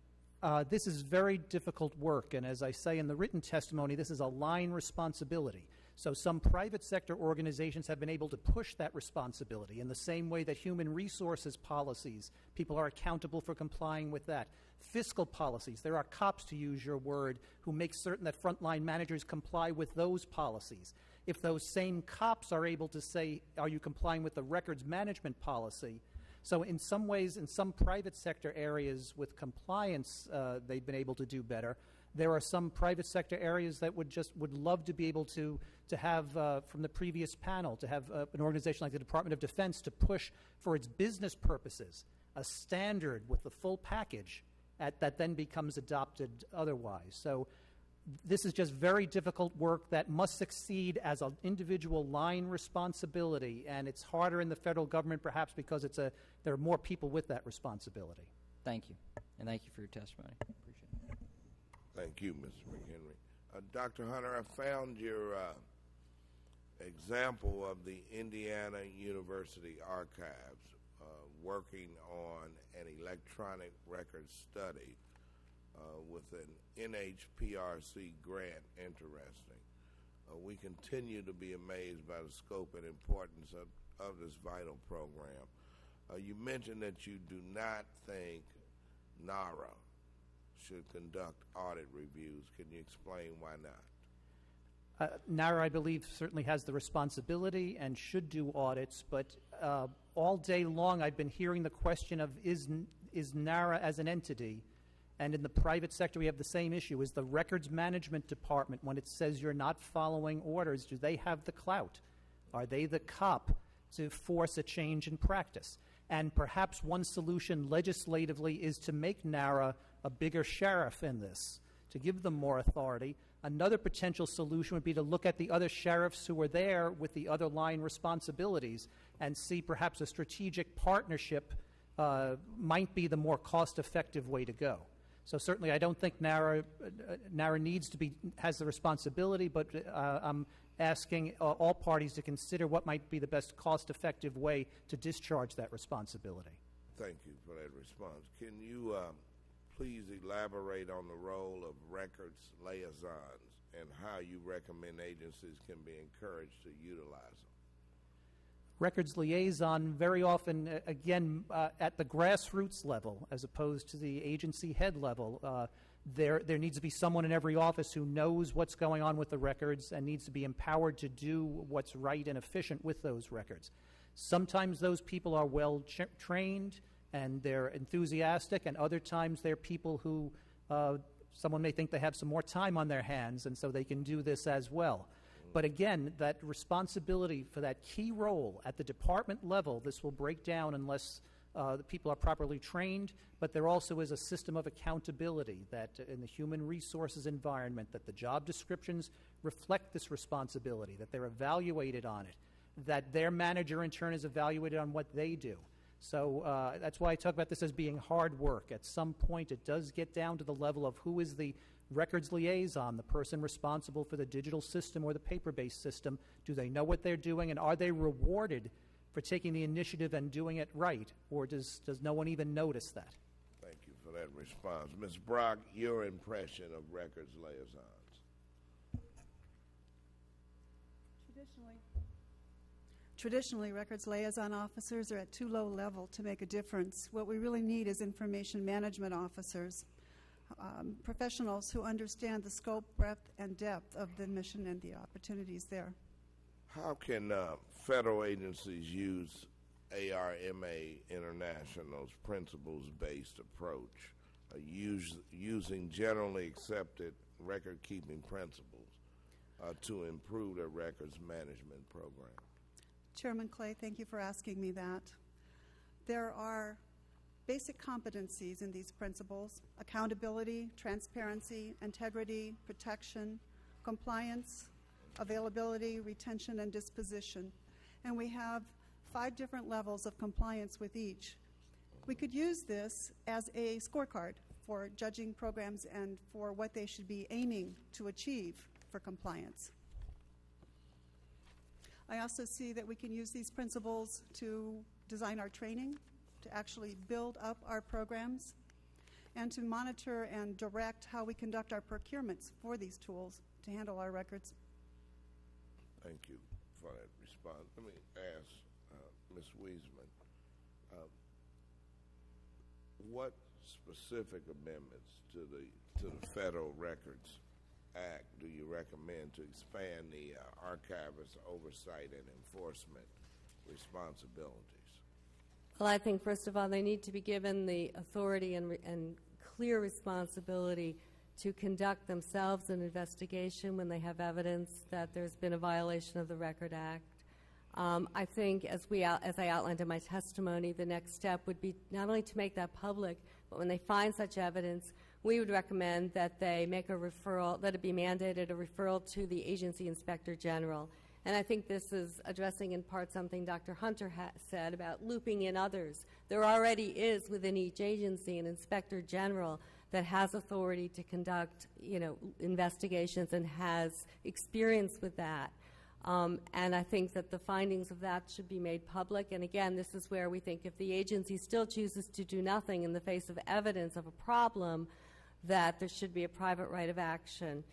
This is very difficult work, and as I say in the written testimony, this is a line responsibility. So some private sector organizations have been able to push that responsibility in the same way that human resources policies, people are accountable for complying with that. Fiscal policies, there are cops, to use your word, who make certain that frontline managers comply with those policies. If those same cops are able to say, are you complying with the records management policy? So in some ways, in some private sector areas with compliance, they've been able to do better. There are some private sector areas that would love to be able to have, from the previous panel, to have an organization like the Department of Defense to push for its business purposes a standard with the full package. that then becomes adopted otherwise. So this is just very difficult work that must succeed as an individual line responsibility, and it's harder in the federal government perhaps because there are more people with that responsibility. Thank you, and thank you for your testimony. Appreciate it. Thank you, Mr. McHenry. Dr. Hunter, I found your example of the Indiana University Archives working on an electronic record study with an NHPRC grant interesting. We continue to be amazed by the scope and importance of this vital program. You mentioned that you do not think NARA should conduct audit reviews. Can you explain why not? NARA, I believe, certainly has the responsibility and should do audits, but all day long I've been hearing the question of is NARA as an entity, and in the private sector we have the same issue. Is the records management department, when it says you're not following orders, do they have the clout? Are they the cop to force a change in practice? And perhaps one solution legislatively is to make NARA a bigger sheriff in this, to give them more authority. Another potential solution would be to look at the other sheriffs who are there with the other line responsibilities and see perhaps a strategic partnership might be the more cost-effective way to go. So certainly I don't think NARA has the responsibility, but I'm asking all parties to consider what might be the best cost-effective way to discharge that responsibility. Thank you for that response. Can you please elaborate on the role of records liaisons and how you recommend agencies can be encouraged to utilize them? Records liaison very often, again, at the grassroots level as opposed to the agency head level. There needs to be someone in every office who knows what's going on with the records and needs to be empowered to do what's right and efficient with those records. Sometimes those people are well trained and they're enthusiastic, and other times they're people who someone may think they have some more time on their hands, and so they can do this as well. But again, that responsibility for that key role at the department level, this will break down unless the people are properly trained, but there also is a system of accountability that in the human resources environment, that the job descriptions reflect this responsibility, that they're evaluated on it, that their manager in turn is evaluated on what they do. So that's why I talk about this as being hard work. At some point, it does get down to the level of who is the records liaison, the person responsible for the digital system or the paper-based system. Do they know what they're doing, and are they rewarded for taking the initiative and doing it right, or does no one even notice that? Thank you for that response. Ms. Brock, your impression of records liaisons. Traditionally, records liaison officers are at too low level to make a difference. What we really need is information management officers, professionals who understand the scope, breadth, and depth of the mission and the opportunities there. How can federal agencies use ARMA International's principles-based approach, using generally accepted record-keeping principles to improve their records management program? Chairman Clay, thank you for asking me that. There are basic competencies in these principles: accountability, transparency, integrity, protection, compliance, availability, retention, and disposition. And we have 5 different levels of compliance with each. We could use this as a scorecard for judging programs and for what they should be aiming to achieve for compliance. I also see that we can use these principles to design our training, to actually build up our programs, and to monitor and direct how we conduct our procurements for these tools to handle our records. Thank you for that response. Let me ask Ms. Wiesman, what specific amendments to the Federal Records Act do you recommend to expand the archivist oversight and enforcement responsibilities? Well, I think, first of all, they need to be given the authority and clear responsibility to conduct themselves an investigation when they have evidence that there's been a violation of the Record Act. I think, as I outlined in my testimony, the next step would be not only to make that public, But when they find such evidence, we would recommend that they make a referral, that it be mandated a referral to the agency inspector general. And I think this is addressing in part something Dr. Hunter said about looping in others. There already is within each agency an inspector general that has authority to conduct, investigations and has experience with that. And I think that the findings of that should be made public. And again, this is where we think if the agency still chooses to do nothing in the face of evidence of a problem, that there should be a private right of action.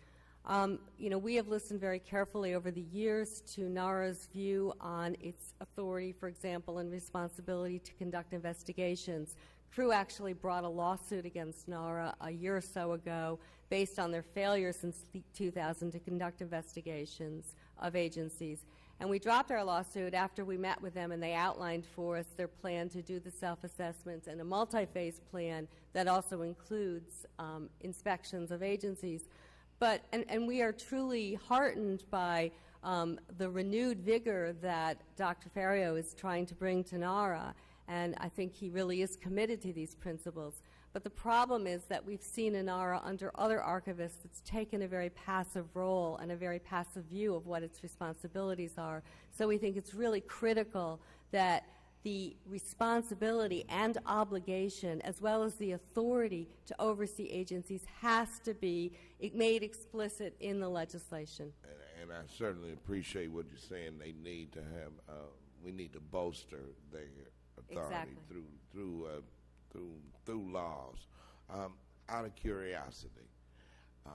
We have listened very carefully over the years to NARA's view on its authority, for example, and responsibility to conduct investigations. Crew actually brought a lawsuit against NARA a year or so ago based on their failure since 2000 to conduct investigations of agencies. And we dropped our lawsuit after we met with them and they outlined for us their plan to do the self-assessments and a multi-phase plan that also includes inspections of agencies. But, and we are truly heartened by the renewed vigor that Dr. Ferriero is trying to bring to NARA, and I think he really is committed to these principles. But the problem is that we've seen in NARA under other archivists it's taken a very passive role and a very passive view of what its responsibilities are. So we think it's really critical that the responsibility and obligation, as well as the authority to oversee agencies, has to be made explicit in the legislation. And I certainly appreciate what you're saying. They need to have, we need to bolster their authority through laws. Out of curiosity,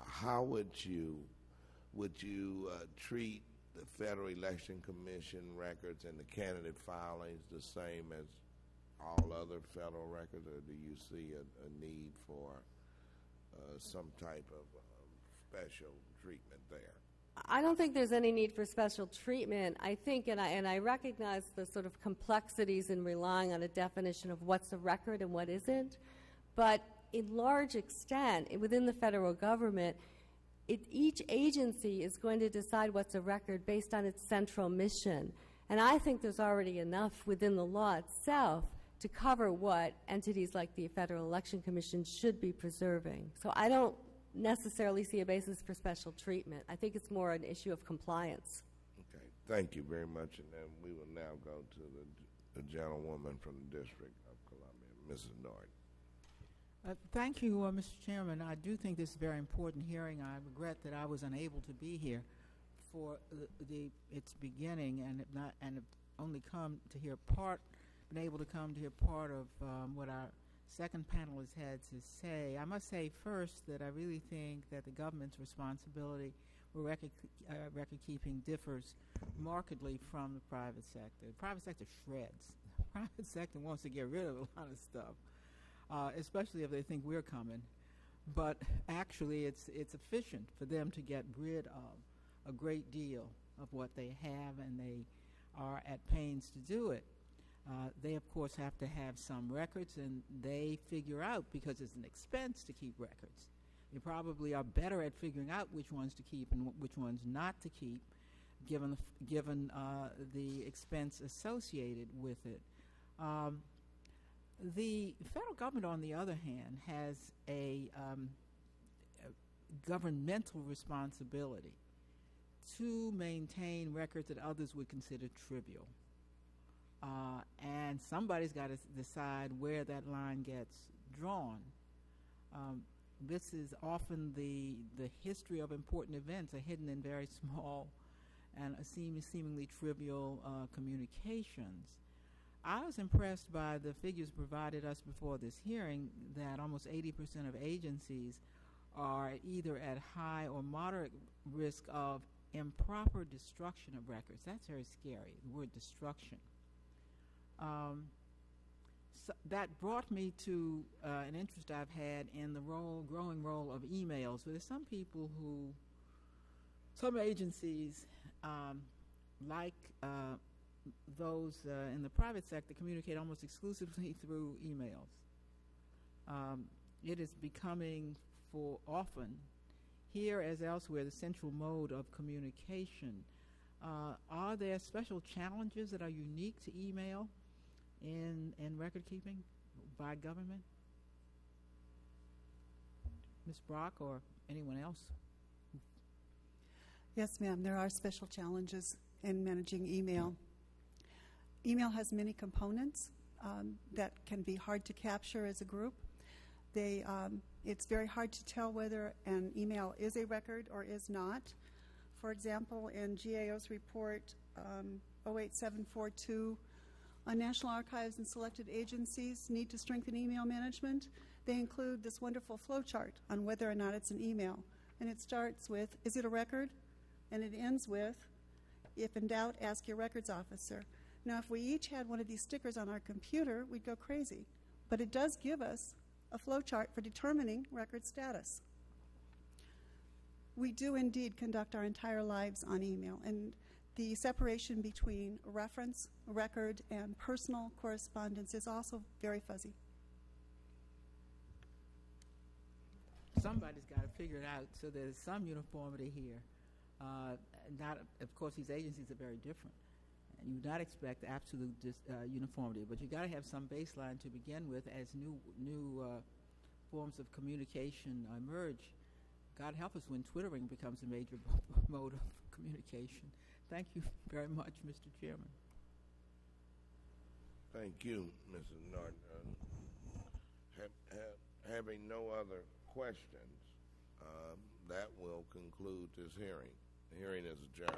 how would you treat the Federal Election Commission records and the candidate filings the same as all other federal records, or do you see a need for some type of special treatment there? I don't think there's any need for special treatment. I think, and I recognize the sort of complexities in relying on a definition of what's a record and what isn't, but in large extent, within the federal government, each agency is going to decide what's a record based on its central mission. And I think there's already enough within the law itself to cover what entities like the Federal Election Commission should be preserving. So I don't necessarily see a basis for special treatment. I think it's more an issue of compliance. Okay, thank you very much. And then we will now go to the gentlewoman from the District of Columbia, Mrs. Nord. Thank you, Mr. Chairman. I do think this is a very important hearing. I regret that I was unable to be here for its beginning and have only come to hear been able to come to hear part of what our second panelist had to say. I must say first that I really think that the government's responsibility for record keeping differs markedly from the private sector. The private sector shreds. The private sector wants to get rid of a lot of stuff. Especially if they think we're coming. But actually, it's efficient for them to get rid of a great deal of what they have, and they are at pains to do it. They, of course, have to have some records, and they figure out, because it's an expense to keep records, they probably are better at figuring out which ones to keep and which ones not to keep, given the expense associated with it. The federal government, on the other hand, has a governmental responsibility to maintain records that others would consider trivial. And somebody's got to decide where that line gets drawn. This is often the history of important events are hidden in very small and seemingly trivial communications. I was impressed by the figures provided us before this hearing that almost 80% of agencies are either at high or moderate risk of improper destruction of records. That's very scary, the word destruction. So that brought me to an interest I've had in the growing role of emails. There's some people some agencies like those in the private sector communicate almost exclusively through emails. It is becoming, for often, here as elsewhere, the central mode of communication. Are there special challenges that are unique to email in record keeping by government? Ms. Brock or anyone else? Yes, ma'am. There are special challenges in managing email. Email has many components that can be hard to capture as a group. It's very hard to tell whether an email is a record or is not. For example, in GAO's report 08742 on National Archives and selected agencies need to strengthen email management, they include this wonderful flow chart on whether or not it's an email. And it starts with, is it a record? And it ends with, if in doubt, ask your records officer. Now, if we each had one of these stickers on our computer, we'd go crazy. But it does give us a flow chart for determining record status. We do indeed conduct our entire lives on email, and the separation between reference, record, and personal correspondence is also very fuzzy. Somebody's got to figure it out so there's some uniformity here. Of course, these agencies are very different, and you would not expect absolute uniformity, but you got to have some baseline to begin with as new forms of communication emerge. God help us when Twittering becomes a major mode of communication. Thank you very much, Mr. Chairman. Thank you, Mrs. Norton. Having no other questions, that will conclude this hearing. The hearing is adjourned.